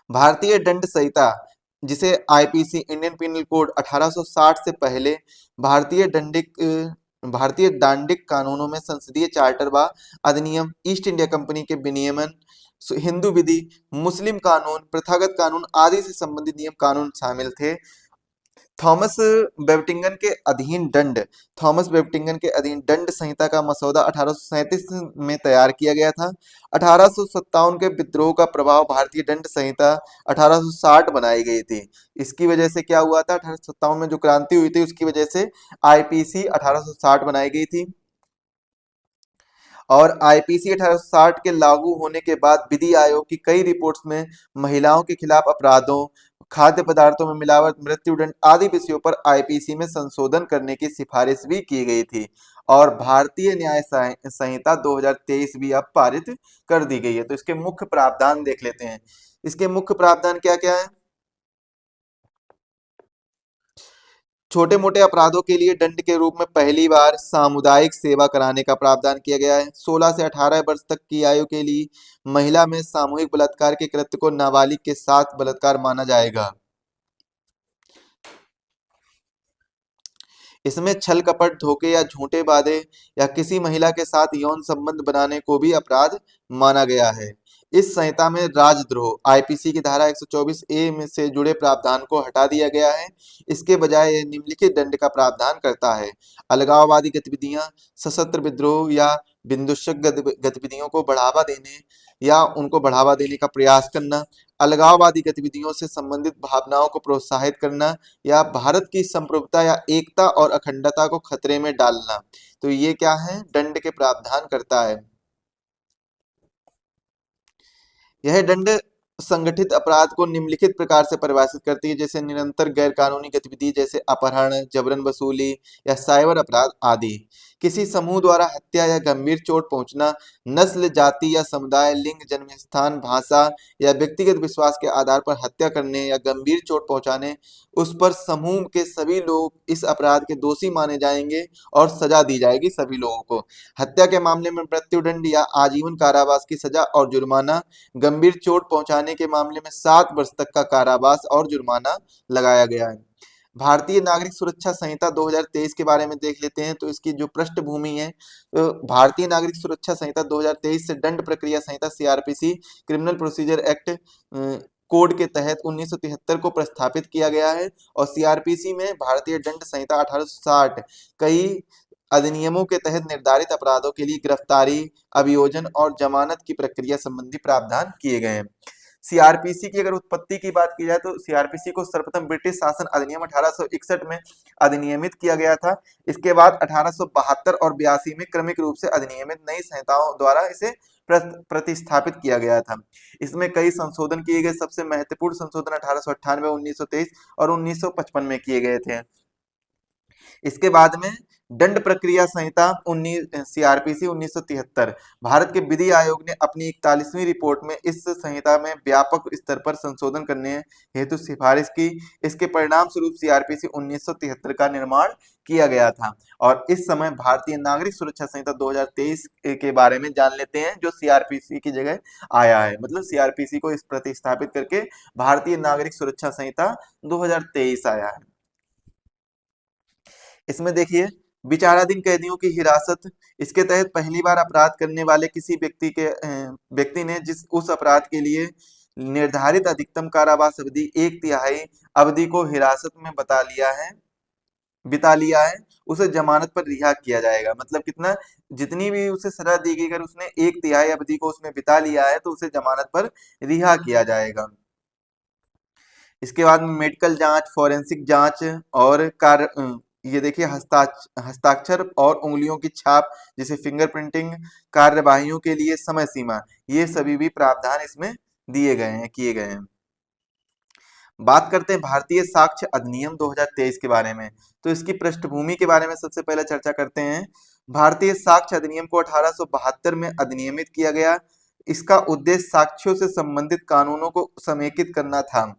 भारतीय दंड संहिता, जिसे आईपीसी इंडियन पिनल कोड 1860 से पहले भारतीय दांडिक कानूनों में संसदीय चार्टर व अधिनियम, ईस्ट इंडिया कंपनी के विनियमन, हिंदू विधि, मुस्लिम कानून, प्रथागत कानून आदि से संबंधित नियम कानून शामिल थे। थॉमस वेबटिंगन के अधीन दंड संहिता का मसौदा 1837 में तैयार किया गया था। 1857 के विद्रोह का प्रभाव भारतीय दंड संहिता 1860 बनाई गई थी। इसकी वजह से क्या हुआ था? 1857 में जो क्रांति हुई थी उसकी वजह से आईपीसी 1860 बनाई गई थी। और आईपीसी 1860 के लागू होने के बाद विधि आयोग की कई रिपोर्ट्स में महिलाओं के खिलाफ अपराधों, खाद्य पदार्थों में मिलावट, मृत्युदंड आदि विषयों पर आईपीसी में संशोधन करने की सिफारिश भी की गई थी। और भारतीय न्याय संहिता 2023 भी अब पारित कर दी गई है। तो इसके मुख्य प्रावधान देख लेते हैं। इसके मुख्य प्रावधान क्या क्या है? छोटे मोटे अपराधों के लिए दंड के रूप में पहली बार सामुदायिक सेवा कराने का प्रावधान किया गया है। 16 से 18 वर्ष तक की आयु के लिए महिला में सामूहिक बलात्कार के कृत्य को नाबालिग के साथ बलात्कार माना जाएगा। इसमें छल कपट, धोखे या झूठे वादे या किसी महिला के साथ यौन संबंध बनाने को भी अपराध माना गया है। इस संहिता में राजद्रोह आईपीसी की धारा 124 ए में से जुड़े प्रावधान को हटा दिया गया है। इसके बजाय यह निम्नलिखित दंड का प्रावधान करता है: अलगाववादी गतिविधियां, सशस्त्र विद्रोह या विध्वंसक गतिविधियों को बढ़ावा देने या उनको बढ़ावा देने का प्रयास करना, अलगाववादी गतिविधियों से संबंधित भावनाओं को प्रोत्साहित करना या भारत की संप्रभुता या एकता और अखंडता को खतरे में डालना। तो ये क्या है? दंड के प्रावधान करता है। यह दंड संगठित अपराध को निम्नलिखित प्रकार से परिभाषित करती है, जैसे निरंतर गैर कानूनी गतिविधि जैसे अपहरण, जबरन वसूली या साइबर अपराध आदि, किसी समूह द्वारा हत्या या गंभीर चोट पहुंचना, नस्ल, जाति या समुदाय, लिंग, जन्म स्थान, भाषा या व्यक्तिगत विश्वास के आधार पर हत्या करने या गंभीर चोट पहुंचाने, उस पर समूह के सभी लोग इस अपराध के दोषी माने जाएंगे और सजा दी जाएगी सभी लोगों को। हत्या के मामले में मृत्युदंड या आजीवन कारावास की सजा और जुर्माना, गंभीर चोट पहुंचाने के मामले में 7 वर्ष तक का कारावास और जुर्माना लगाया गया है। भारतीय नागरिक सुरक्षा संहिता 2023 के बारे में देख लेते हैं। तो इसकी जो पृष्ठभूमि है, भारतीय नागरिक सुरक्षा संहिता 2023 से दंड प्रक्रिया संहिता CrPC, criminal procedure act code के तहत 1973 को प्रस्थापित किया गया है। और सीआरपीसी में भारतीय दंड संहिता 1860 कई अधिनियमों के तहत निर्धारित अपराधों के लिए गिरफ्तारी, अभियोजन और जमानत की प्रक्रिया संबंधी प्रावधान किए गए हैं। सीआरपीसी की अगर उत्पत्ति की बात की जाए तो सीआरपीसी को सर्वप्रथम ब्रिटिश शासन अधिनियम 1861 में अधिनियमित किया गया था। इसके बाद 1872 और 82 में क्रमिक रूप से अधिनियमित नई संहिताओं द्वारा इसे प्रतिस्थापित किया गया था। इसमें कई संशोधन किए गए। सबसे महत्वपूर्ण संशोधन 1898, 1923 और 1955 में किए गए थे। इसके बाद में दंड प्रक्रिया संहिता 19 सीआरपीसी 1973, भारत के विधि आयोग ने अपनी 41वीं रिपोर्ट में इस संहिता में व्यापक स्तर पर संशोधन करने हेतु सिफारिश की। इसके परिणाम स्वरूप सीआरपीसी 1973 का निर्माण किया गया था। और इस समय भारतीय नागरिक सुरक्षा संहिता 2023 के बारे में जान लेते हैं, जो सीआरपीसी की जगह आया है। मतलब सीआरपीसी को इस प्रतिस्थापित करके भारतीय नागरिक सुरक्षा संहिता 2023 आया है। इसमें देखिए, विचाराधीन कैदियों की हिरासत, इसके तहत पहली बार अपराध करने वाले किसी व्यक्ति ने जिस उस अपराध के लिए निर्धारित अधिकतम कारावास अवधि 1/3 अवधि को हिरासत में बिता लिया है, उसे जमानत पर रिहा किया जाएगा। मतलब कितना, जितनी भी उसे सजा दी गई, अगर उसने 1/3 अवधि को उसमें बिता लिया है तो उसे जमानत पर रिहा किया जाएगा। इसके बाद में मेडिकल जांच, फॉरेंसिक जांच और ये देखिए हस्ताक्षर और उंगलियों की छाप, जैसे फिंगरप्रिंटिंग कार्यवाहियों के लिए समय सीमा, ये सभी भी प्रावधान इसमें किए गए हैं। बात करते हैं भारतीय साक्ष्य अधिनियम 2023 के बारे में। तो इसकी पृष्ठभूमि के बारे में सबसे पहले चर्चा करते हैं। भारतीय साक्ष्य अधिनियम को 1872 में अधिनियमित किया गया। इसका उद्देश्य साक्ष्यों से संबंधित कानूनों को समेकित करना था।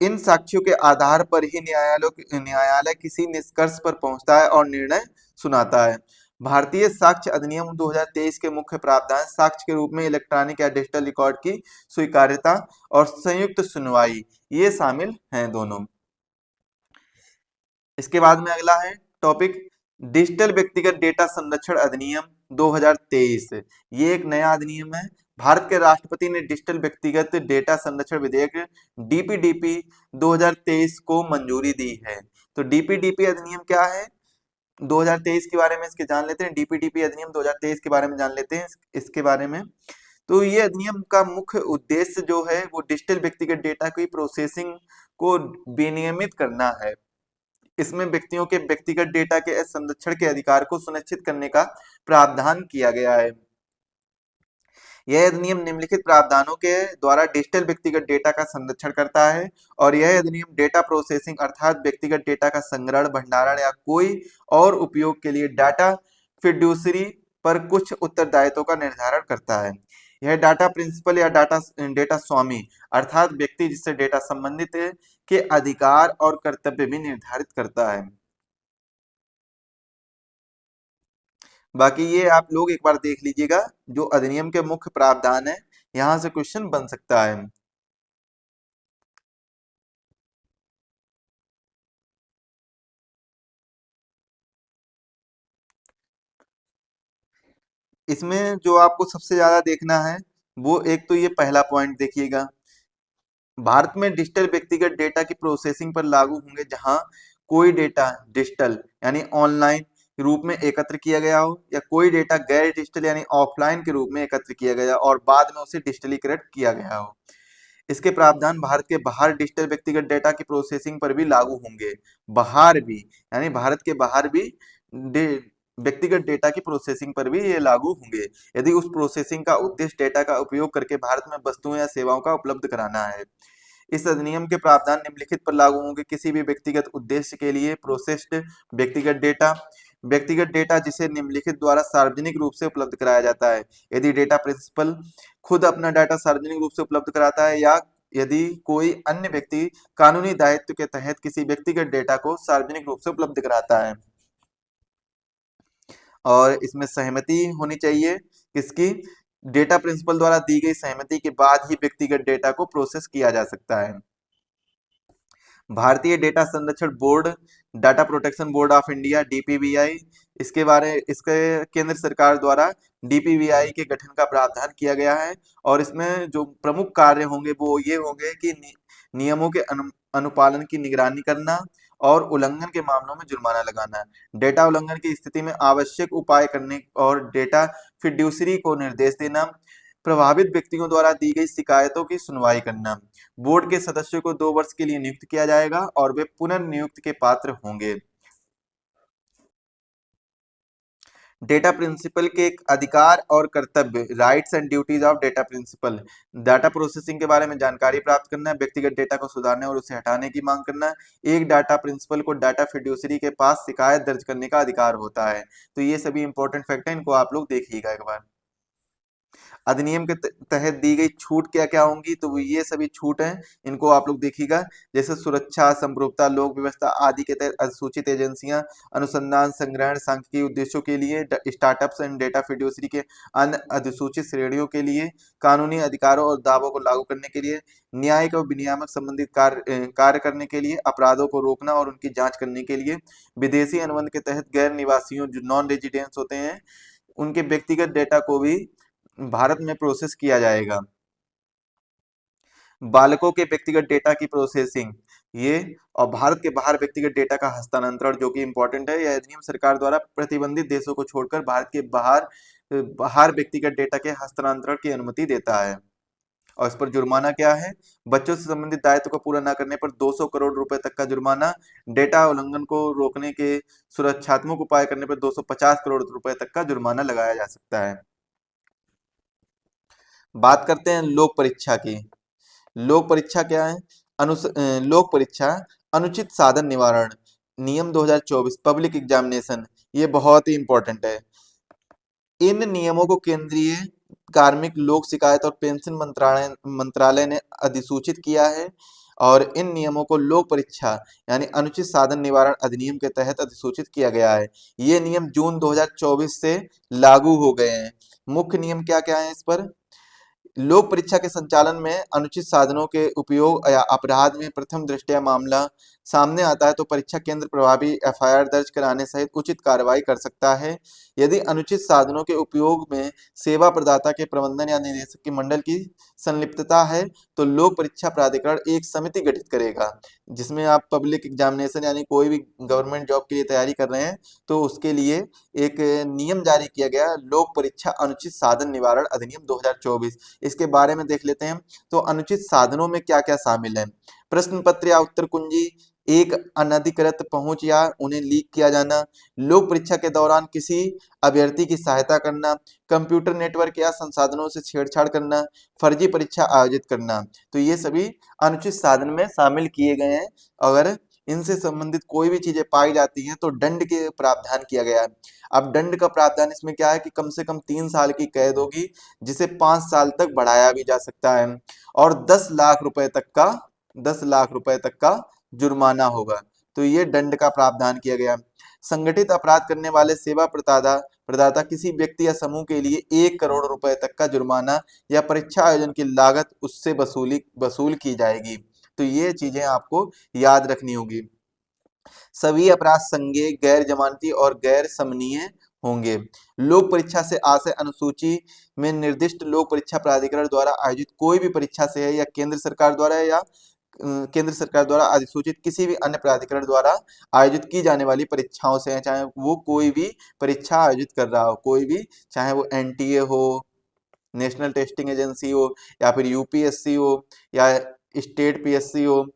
इन साक्ष्यों के आधार पर ही न्यायालय किसी निष्कर्ष पर पहुंचता है और निर्णय सुनाता है। भारतीय साक्ष्य अधिनियम 2023 के मुख्य प्रावधान साक्ष्य के रूप में इलेक्ट्रॉनिक या डिजिटल रिकॉर्ड की स्वीकार्यता और संयुक्त सुनवाई, ये शामिल हैं दोनों। इसके बाद में अगला है टॉपिक डिजिटल व्यक्तिगत डेटा संरक्षण अधिनियम 2023। ये एक नया अधिनियम है। भारत के राष्ट्रपति ने डिजिटल व्यक्तिगत डेटा संरक्षण विधेयक डीपीडीपी 2023 को मंजूरी दी है। तो डीपीडीपी अधिनियम क्या है 2023 के बारे में इसके जान लेते हैं। डीपीडीपी अधिनियम 2023 के बारे में जान लेते हैं इसके बारे में। तो ये अधिनियम का मुख्य उद्देश्य जो है वो डिजिटल व्यक्तिगत डेटा की प्रोसेसिंग को विनियमित करना है। इसमें व्यक्तियों के व्यक्तिगत डेटा के संरक्षण के अधिकार को सुनिश्चित करने का प्रावधान किया गया है। यह अधिनियम निम्नलिखित प्रावधानों के द्वारा डिजिटल व्यक्तिगत डेटा का संरक्षण करता है। और यह अधिनियम डेटा प्रोसेसिंग अर्थात व्यक्तिगत डेटा का संग्रहण, भंडारण या कोई और उपयोग के लिए डाटा फिड्यूसरी पर कुछ उत्तरदायित्वों का निर्धारण करता है। यह डाटा प्रिंसिपल या डेटा स्वामी अर्थात व्यक्ति जिससे डेटा संबंधित है के अधिकार और कर्तव्य भी निर्धारित करता है। बाकी ये आप लोग एक बार देख लीजिएगा, जो अधिनियम के मुख्य प्रावधान है, यहां से क्वेश्चन बन सकता है। इसमें जो आपको सबसे ज्यादा देखना है वो एक तो ये पहला पॉइंट देखिएगा, भारत में डिजिटल व्यक्तिगत डेटा की प्रोसेसिंग पर लागू होंगे जहां कोई डेटा डिजिटल यानी ऑनलाइन रूप में एकत्र किया गया हो या कोई डेटा गैर डिजिटल यानी ऑफलाइन के रूप में एकत्र किया गया और बाद में उसे डिजिटलीकृत किया गया हो। इसके प्रावधान भारत के बाहर डिजिटल व्यक्तिगत डेटा की प्रोसेसिंग पर भी लागू होंगे। बाहर भी यानी भारत के बाहर भी व्यक्तिगत डेटा की प्रोसेसिंग पर भी ये लागू होंगे यदि उस प्रोसेसिंग का उद्देश्य डेटा का उपयोग करके भारत में वस्तुओं या सेवाओं का उपलब्ध कराना है। इस अधिनियम के प्रावधान निम्नलिखित पर लागू होंगे किसी भी व्यक्तिगत उद्देश्य के लिए प्रोसेस्ड व्यक्तिगत डेटा जिसे निम्नलिखित द्वारा सार्वजनिक रूप से उपलब्ध कराया जाता है। यदि डेटा प्रिंसिपल खुद अपना डाटा सार्वजनिक रूप से उपलब्ध कराता है या यदि कोई अन्य व्यक्ति कानूनी दायित्व के तहत किसी व्यक्तिगत डेटा को सार्वजनिक रूप से उपलब्ध कराता है। और इसमें सहमति होनी चाहिए किसकी, डेटा प्रिंसिपल द्वारा दी गई सहमति के बाद ही व्यक्तिगत डेटा को प्रोसेस किया जा सकता है। भारतीय डेटा संरक्षण board, data protection board of India DPBI, इसके केंद्र सरकार द्वारा डीपीबीआई के गठन का प्रावधान किया गया है। और इसमें जो प्रमुख कार्य होंगे वो ये होंगे कि नियमों के अनुपालन की निगरानी करना और उल्लंघन के मामलों में जुर्माना लगाना, डेटा उल्लंघन की स्थिति में आवश्यक उपाय करने और डेटा फिड्यूसरी को निर्देश देना, प्रभावित व्यक्तियों द्वारा दी गई शिकायतों की सुनवाई करना। बोर्ड के सदस्यों को 2 वर्ष के लिए नियुक्त किया जाएगा और वे पुनर्नियुक्त के पात्र होंगे। डेटा प्रिंसिपल के एक अधिकार और कर्तव्य, rights and duties of data principal. Data processing के बारे में जानकारी प्राप्त करना, व्यक्तिगत डेटा को सुधारने और उसे हटाने की मांग करना। एक डाटा प्रिंसिपल को डाटा फिड्यूसरी के पास शिकायत दर्ज करने का अधिकार होता है। तो ये सभी इंपॉर्टेंट फैक्ट है, इनको आप लोग देखिएगा एक बार। अधिनियम के तहत दी गई छूट क्या क्या होंगी, तो ये सभी छूट हैं, इनको आप लोग देखिएगा। जैसे सुरक्षा, संप्रभुता, लोक व्यवस्था आदि के तहत अधिसूचित एजेंसियां अनुसंधान, संग्रहण, सांख्यिकीय उद्देश्यों के लिए, स्टार्टअप्स एंड डेटा फिड्यूसरी के अन्य अधिसूचित श्रेणियों के लिए, कानूनी अधिकारों और दावों को लागू करने के लिए, न्यायिक और विनियामक संबंधित कार्य करने के लिए, अपराधों को रोकना और उनकी जांच करने के लिए, विदेशी अनुबंध के तहत गैर निवासियों जो नॉन रेजिडेंट्स होते हैं उनके व्यक्तिगत डेटा को भी भारत में प्रोसेस किया जाएगा। बालकों के व्यक्तिगत डेटा की प्रोसेसिंग, ये और भारत के बाहर व्यक्तिगत डेटा का हस्तांतरण जो कि इंपॉर्टेंट है, यह अधिनियम सरकार द्वारा प्रतिबंधित देशों को छोड़कर भारत के बाहर बाहर व्यक्तिगत डेटा के हस्तांतरण की अनुमति देता है। और इस पर जुर्माना क्या है, बच्चों से संबंधित दायित्व को पूरा न करने पर 200 करोड़ रुपए तक का जुर्माना, डेटा उल्लंघन को रोकने के सुरक्षात्मक उपाय करने पर 250 करोड़ रुपए तक का जुर्माना लगाया जा सकता है। बात करते हैं लोक परीक्षा की। लोक परीक्षा क्या है? लोक परीक्षा अनुचित साधन निवारण नियम 2024 पब्लिक एग्जामिनेशन, ये बहुत ही इंपॉर्टेंट है। इन नियमों को केंद्रीय कार्मिक, लोक शिकायत और पेंशन मंत्रालय ने अधिसूचित किया है और इन नियमों को लोक परीक्षा यानी अनुचित साधन निवारण अधिनियम के तहत अधिसूचित किया गया है। ये नियम जून 2024 से लागू हो गए हैं। मुख्य नियम क्या क्या है इस पर? लोक परीक्षा के संचालन में अनुचित साधनों के उपयोग या अपराध में प्रथम दृष्टया मामला सामने आता है तो परीक्षा केंद्र प्रभावी एफआईआर दर्ज कराने सहित उचित कार्रवाई कर सकता है। यदि अनुचित साधनों के उपयोग में सेवा प्रदाता के प्रबंधन या निदेशक की मंडल की संलिप्तता है तो लोक परीक्षा प्राधिकरण एक समिति गठित करेगा, जिसमें आप पब्लिक एग्जामिनेशन यानी कोई भी गवर्नमेंट जॉब के लिए तैयारी कर रहे हैं तो उसके लिए एक नियम जारी किया गया, लोक परीक्षा अनुचित साधन निवारण अधिनियम 2024। इसके बारे में देख लेते हैं। तो अनुचित साधनों में क्या क्या शामिल है? प्रश्न पत्र या उत्तर कुंजी, एक अनधिकृत पहुंच या उन्हें लीक किया जाना, लोक परीक्षा के दौरान किसी अभ्यर्थी की सहायता करना, कंप्यूटर नेटवर्क या संसाधनों से छेड़छाड़ करना, फर्जी परीक्षा आयोजित करना। तो ये सभी अनुचित साधन में शामिल किए गए हैं। अगर इनसे संबंधित कोई भी चीजें पाई जाती हैं तो दंड के प्रावधान किया गया है। अब दंड का प्रावधान इसमें क्या है कि कम से कम 3 साल की कैद होगी, जिसे 5 साल तक बढ़ाया भी जा सकता है, और 10 लाख रुपए तक का जुर्माना होगा। तो ये दंड का प्रावधान किया गया। संगठित अपराध करने वाले सेवा प्रदाता प्रदाता किसी व्यक्ति या समूह के लिए 1 करोड़ रुपए तक का जुर्माना या परीक्षा आयोजन की लागत उससे वसूल की जाएगी। तो ये चीजें आपको याद रखनी होगी। सभी अपराध संज्ञेय, गैर जमानती और गैर समनीय होंगे। लोक परीक्षा से आशय अनुसूची में निर्दिष्ट लोक परीक्षा प्राधिकरण द्वारा आयोजित कोई भी परीक्षा से है या केंद्र सरकार द्वारा अधिसूचित किसी भी अन्य प्राधिकरण द्वारा आयोजित की जाने वाली परीक्षाओं से है, चाहे वो कोई भी परीक्षा आयोजित कर रहा हो, कोई भी, चाहे वो एनटीए हो, नेशनल टेस्टिंग एजेंसी हो, या फिर यूपीएससी हो, या स्टेट पीएससी हो,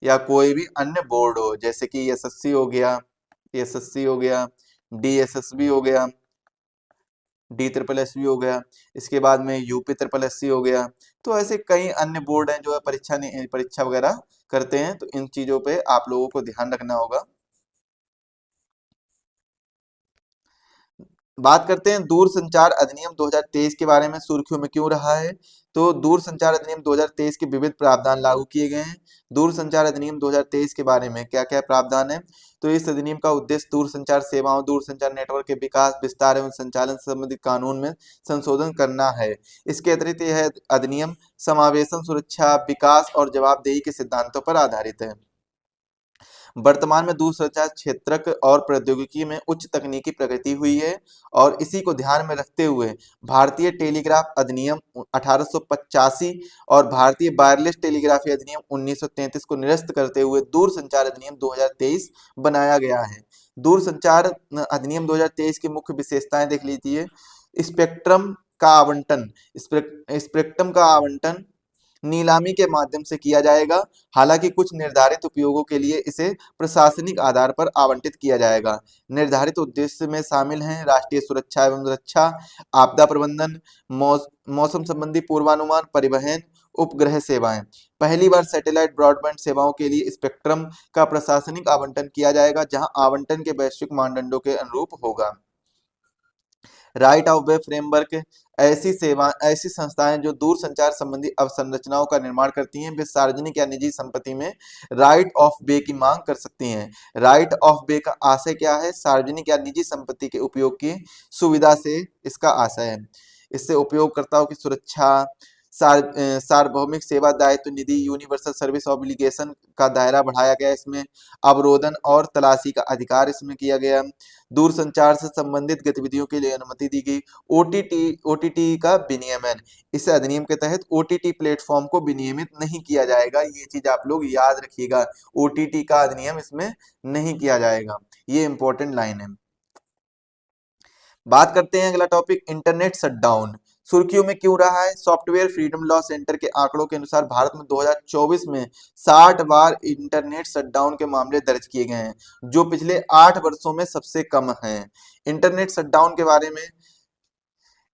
या कोई भी अन्य बोर्ड हो, जैसे कि एसएससी हो गया, डीएसएसबी हो गया, डी ट्रिपल एस भी हो गया, इसके बाद में यूपी ट्रिपल एस सी हो गया। तो ऐसे कई अन्य बोर्ड हैं जो है परीक्षा वगैरह करते हैं, तो इन चीजों पे आप लोगों को ध्यान रखना होगा। बात करते हैं दूरसंचार अधिनियम 2023 के बारे में, सुर्खियों में क्यों रहा है। तो दूरसंचार अधिनियम 2023 के विविध प्रावधान लागू किए गए हैं। दूरसंचार अधिनियम 2023 के बारे में क्या क्या प्रावधान है? तो इस अधिनियम का उद्देश्य दूरसंचार सेवाओं, दूरसंचार नेटवर्क के विकास, विस्तार एवं संचालन से संबंधित कानून में संशोधन करना है। इसके अतिरिक्त यह अधिनियम समावेशन, सुरक्षा, विकास और जवाबदेही के सिद्धांतों पर आधारित है। वर्तमान में दूरसंचार क्षेत्र और प्रौद्योगिकी में उच्च तकनीकी प्रगति हुई है और इसी को ध्यान में रखते हुए भारतीय टेलीग्राफ अधिनियम 1885 और भारतीय वायरलेस टेलीग्राफी अधिनियम 1933 को निरस्त करते हुए दूरसंचार अधिनियम 2023 बनाया गया है। दूरसंचार अधिनियम 2023 की मुख्य विशेषताएं देख लीजिए। स्पेक्ट्रम का आवंटन, स्पेक्ट्रम का आवंटन नीलामी के माध्यम से किया जाएगा। हालांकि कुछ निर्धारित उपयोगों के लिए इसे प्रशासनिक आधार पर आवंटित किया जाएगा। निर्धारित उद्देश्य में शामिल हैं राष्ट्रीय सुरक्षा एवं रक्षा, आपदा प्रबंधन, मौसम संबंधी पूर्वानुमान, परिवहन, उपग्रह सेवाएं। पहली बार सैटेलाइट ब्रॉडबैंड सेवाओं के लिए स्पेक्ट्रम का प्रशासनिक आवंटन किया जाएगा, जहां आवंटन के वैश्विक मानदंडों के अनुरूप होगा। राइट ऑफ वे फ्रेमवर्क, ऐसी संस्थाएं जो दूर संचार संबंधी अवसंरचनाओं का निर्माण करती हैं, वे सार्वजनिक या निजी संपत्ति में राइट ऑफ वे की मांग कर सकती हैं। राइट ऑफ वे का आशय क्या है? सार्वजनिक या निजी संपत्ति के उपयोग की सुविधा से इसका आशय है। इससे उपयोगकर्ताओं की सुरक्षा, सार्वभौमिक सेवा दायित्व निधि, यूनिवर्सल सर्विस ऑब्लिगेशन का दायरा बढ़ाया गया। इसमें अवरोधन और तलाशी का अधिकार इसमें किया गया। दूर संचार से संबंधित गतिविधियों के लिए अनुमति दी गई। ओटीटी का विनियमन, इस अधिनियम के तहत ओटीटी प्लेटफॉर्म को विनियमित नहीं किया जाएगा। ये चीज आप लोग याद रखिएगा, ओटीटी का अधिनियम इसमें नहीं किया जाएगा। ये इंपॉर्टेंट लाइन है। बात करते हैं अगला टॉपिक, इंटरनेट शटडाउन सुर्खियों में क्यों रहा है? सॉफ्टवेयर फ्रीडम लॉ सेंटर के आंकड़ों के अनुसार भारत में 2024 में 60 बार इंटरनेट शटडाउन के मामले दर्ज किए गए हैं, जो पिछले 8 वर्षों में सबसे कम हैं। इंटरनेट शटडाउन के बारे में,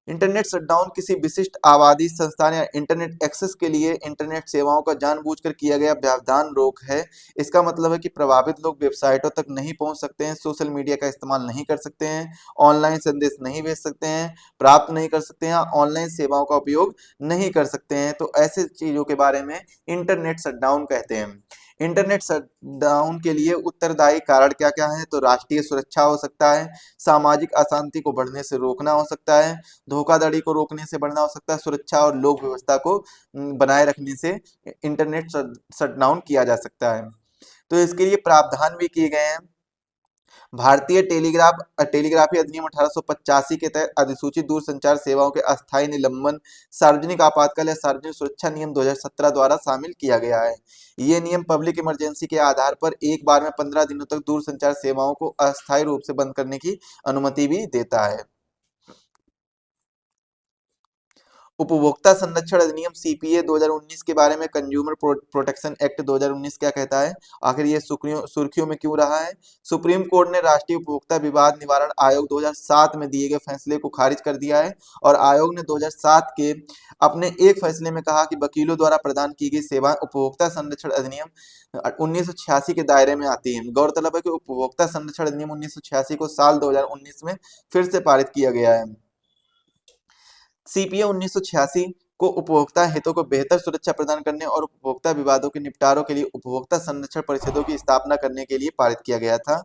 इंटरनेट शटडाउन किसी विशिष्ट आबादी, संस्थान या इंटरनेट एक्सेस के लिए इंटरनेट सेवाओं का जानबूझकर किया गया व्यवधान रोक है। इसका मतलब है कि प्रभावित लोग वेबसाइटों तक नहीं पहुंच सकते हैं, सोशल मीडिया का इस्तेमाल नहीं कर सकते हैं, ऑनलाइन संदेश नहीं भेज सकते हैं, प्राप्त नहीं कर सकते हैं, ऑनलाइन सेवाओं का उपयोग नहीं कर सकते हैं। तो ऐसे चीजों के बारे में इंटरनेट शटडाउन कहते हैं। इंटरनेट शटडाउन के लिए उत्तरदायी कारण क्या क्या है? तो राष्ट्रीय सुरक्षा हो सकता है, सामाजिक अशांति को बढ़ने से रोकना हो सकता है, धोखाधड़ी को रोकने से बढ़ना हो सकता है, सुरक्षा और लोक व्यवस्था को बनाए रखने से इंटरनेट शटडाउन किया जा सकता है। तो इसके लिए प्रावधान भी किए गए हैं। भारतीय टेलीग्राफी अधिनियम 1885 के तहत अधिसूचित दूरसंचार सेवाओं के अस्थायी निलंबन सार्वजनिक आपातकाल या सार्वजनिक सुरक्षा नियम 2017 द्वारा शामिल किया गया है। ये नियम पब्लिक इमरजेंसी के आधार पर एक बार में 15 दिनों तक दूरसंचार सेवाओं को अस्थायी रूप से बंद करने की अनुमति भी देता है। उपभोक्ता संरक्षण अधिनियम सीपीए 2019 के बारे में, कंज्यूमर प्रोटेक्शन एक्ट 2019 क्या कहता है? आखिर ये सुर्खियों में क्यों रहा है? सुप्रीम कोर्ट ने राष्ट्रीय उपभोक्ता विवाद निवारण आयोग 2007 में दिए गए फैसले को खारिज कर दिया है, और आयोग ने 2007 के अपने एक फैसले में कहा कि वकीलों द्वारा प्रदान की गई सेवाएं उपभोक्ता संरक्षण अधिनियम 1986 के दायरे में आती है। गौरतलब है कि उपभोक्ता संरक्षण अधिनियम 1986 को साल 2019 में फिर से पारित किया गया है। सीपीए 1986 को उपभोक्ता हितों को बेहतर सुरक्षा प्रदान करने और उपभोक्ता विवादों के निपटारों के लिए उपभोक्ता संरक्षण परिषदों की स्थापना करने के लिए पारित किया गया था।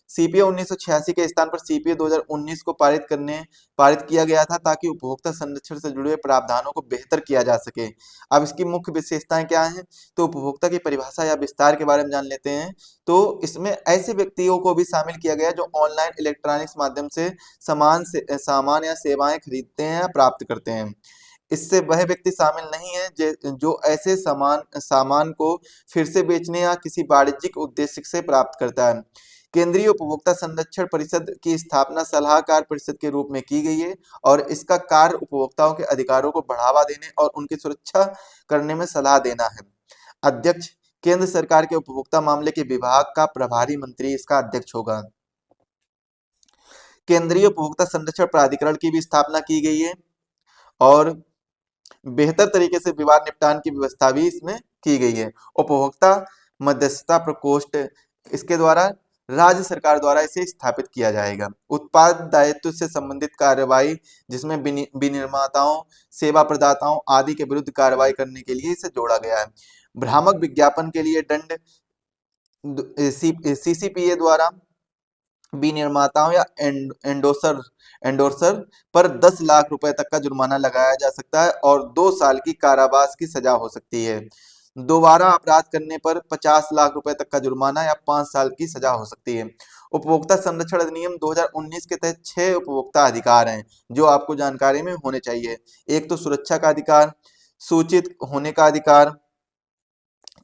सीपीए 1986 के स्थान पर सीपीए 2019 को पारित किया गया था, ताकि उपभोक्ता संरक्षण से जुड़े प्रावधानों को बेहतर किया जा सके। अब इसकी मुख्य विशेषताएं क्या हैं? तो उपभोक्ता की परिभाषा या विस्तार के बारे में जान लेते हैं। तो इसमें ऐसे व्यक्तियों को भी शामिल किया गया जो ऑनलाइन इलेक्ट्रॉनिक्स माध्यम से सामान या सेवाएं खरीदते हैं या प्राप्त करते हैं। इससे वह व्यक्ति शामिल नहीं है जो ऐसे सामान को फिर से बेचने या किसी वाणिज्यिक उद्देश्य से प्राप्त करता है। केंद्रीय उपभोक्ता संरक्षण परिषद की स्थापना सलाहकार परिषद के रूप में की गई है, और इसका कार्य उपभोक्ताओं के अधिकारों को बढ़ावा देने और उनकी सुरक्षा करने में सलाह देना है। अध्यक्ष केंद्र सरकार के उपभोक्ता मामले के विभाग का प्रभारी मंत्री इसका अध्यक्ष होगा। केंद्रीय उपभोक्ता संरक्षण प्राधिकरण की भी स्थापना की गई है, और बेहतर तरीके से विवाद निपटान की व्यवस्था भी इसमें की गई है। उपभोक्ता मध्यस्थता प्रकोष्ठ, इसके द्वारा राज्य सरकार द्वारा इसे स्थापित किया जाएगा। उत्पाद दायित्व से संबंधित कार्रवाई, जिसमें विनिर्माताओं, सेवा प्रदाताओं आदि के विरुद्ध कार्रवाई करने के लिए इसे जोड़ा गया है। भ्रामक विज्ञापन के लिए दंड, सीसीपीए द्वारा विनिर्माताओं या एंडोर्सर पर 10 लाख रुपए तक का जुर्माना लगाया जा सकता है और 2 साल की कारावास की सजा हो सकती है। दोबारा अपराध करने पर 50 लाख रुपए तक का जुर्माना या 5 साल की सजा हो सकती है। उपभोक्ता संरक्षण अधिनियम 2019 के तहत 6 उपभोक्ता अधिकार हैं जो आपको जानकारी में होने चाहिए। एक तो सुरक्षा का अधिकार, सूचित होने का अधिकार,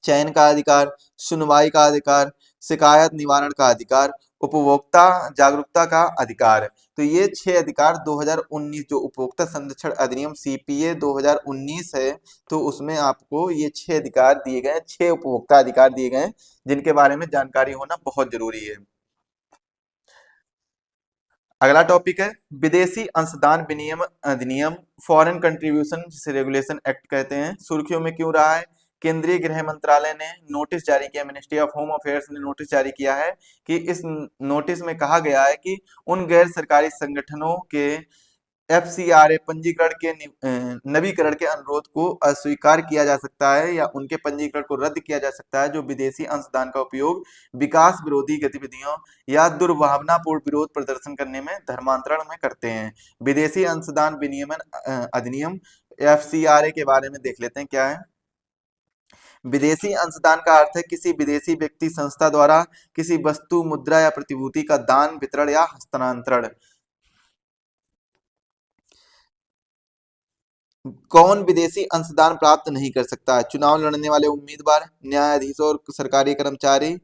चयन का अधिकार, सुनवाई का अधिकार, शिकायत निवारण का अधिकार उपभोक्ता जागरूकता का अधिकार। तो ये 6 अधिकार 2019 जो उपभोक्ता संरक्षण अधिनियम सीपीए 2019 है, तो उसमें आपको ये 6 अधिकार दिए गए हैं, 6 उपभोक्ता अधिकार दिए गए हैं, जिनके बारे में जानकारी होना बहुत जरूरी है। अगला टॉपिक है विदेशी अंशदान विनियम अधिनियम, फॉरेन कंट्रीब्यूशन जिसे रेगुलेशन एक्ट कहते हैं। सुर्खियों में क्यों रहा है? केंद्रीय गृह मंत्रालय ने नोटिस जारी किया, मिनिस्ट्री ऑफ होम अफेयर्स ने नोटिस जारी किया है कि इस नोटिस में कहा गया है कि उन गैर सरकारी संगठनों के एफसीआरए पंजीकरण के नवीकरण के अनुरोध को अस्वीकार किया जा सकता है या उनके पंजीकरण को रद्द किया जा सकता है जो विदेशी अंशदान का उपयोग विकास विरोधी गतिविधियों या दुर्भावनापूर्ण विरोध प्रदर्शन करने में धर्मांतरण में करते हैं। विदेशी अंशदान विनियमन अधिनियम एफसीआरए के बारे में देख लेते हैं क्या है। विदेशी अंशदान का अर्थ है किसी विदेशी व्यक्ति संस्था द्वारा किसी वस्तु मुद्रा या प्रतिभूति का दान वितरण या हस्तांतरण। कौन विदेशी अंशदान प्राप्त नहीं कर सकता है? चुनाव लड़ने वाले उम्मीदवार, न्यायाधीश और सरकारी कर्मचारी,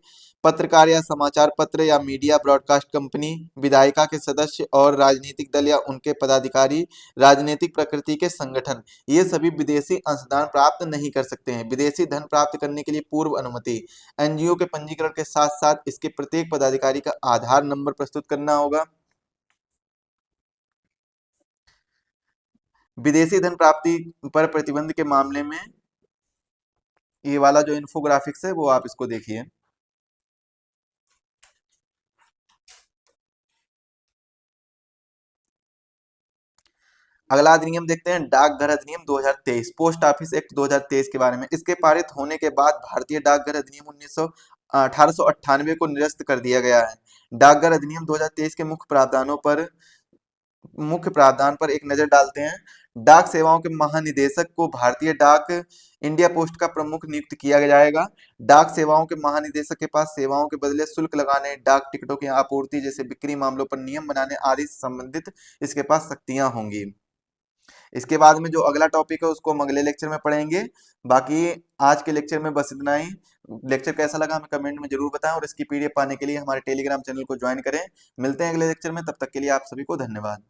पत्रकार या समाचार पत्र या मीडिया ब्रॉडकास्ट कंपनी, विधायिका के सदस्य और राजनीतिक दल या उनके पदाधिकारी, राजनीतिक प्रकृति के संगठन, ये सभी विदेशी अंशदान प्राप्त नहीं कर सकते हैं। विदेशी धन प्राप्त करने के लिए पूर्व अनुमति, एनजीओ के पंजीकरण के साथ साथ इसके प्रत्येक पदाधिकारी का आधार नंबर प्रस्तुत करना होगा। विदेशी धन प्राप्ति पर प्रतिबंध के मामले में ये वाला जो इन्फोग्राफिक्स है वो आप इसको देखिए। अगला अधिनियम देखते हैं डाकघर अधिनियम 2023, पोस्ट ऑफिस एक्ट 2023 के बारे में। इसके पारित होने के बाद भारतीय डाकघर अधिनियम 1898 को निरस्त कर दिया गया है। डाकघर अधिनियम 2023 के मुख्य प्रावधान पर एक नजर डालते हैं। डाक सेवाओं के महानिदेशक को भारतीय डाक इंडिया पोस्ट का प्रमुख नियुक्त किया जाएगा। डाक सेवाओं के महानिदेशक के पास सेवाओं के बदले शुल्क लगाने, डाक टिकटों की आपूर्ति जैसे बिक्री मामलों पर नियम बनाने आदि से संबंधित इसके पास शक्तियां होंगी। इसके बाद में जो अगला टॉपिक है उसको हम अगले लेक्चर में पढ़ेंगे। बाकी आज के लेक्चर में बस इतना ही। लेक्चर कैसा लगा हमें कमेंट में जरूर बताएं और इसकी पीडीएफ पाने के लिए हमारे टेलीग्राम चैनल को ज्वाइन करें। मिलते हैं अगले लेक्चर में, तब तक के लिए आप सभी को धन्यवाद।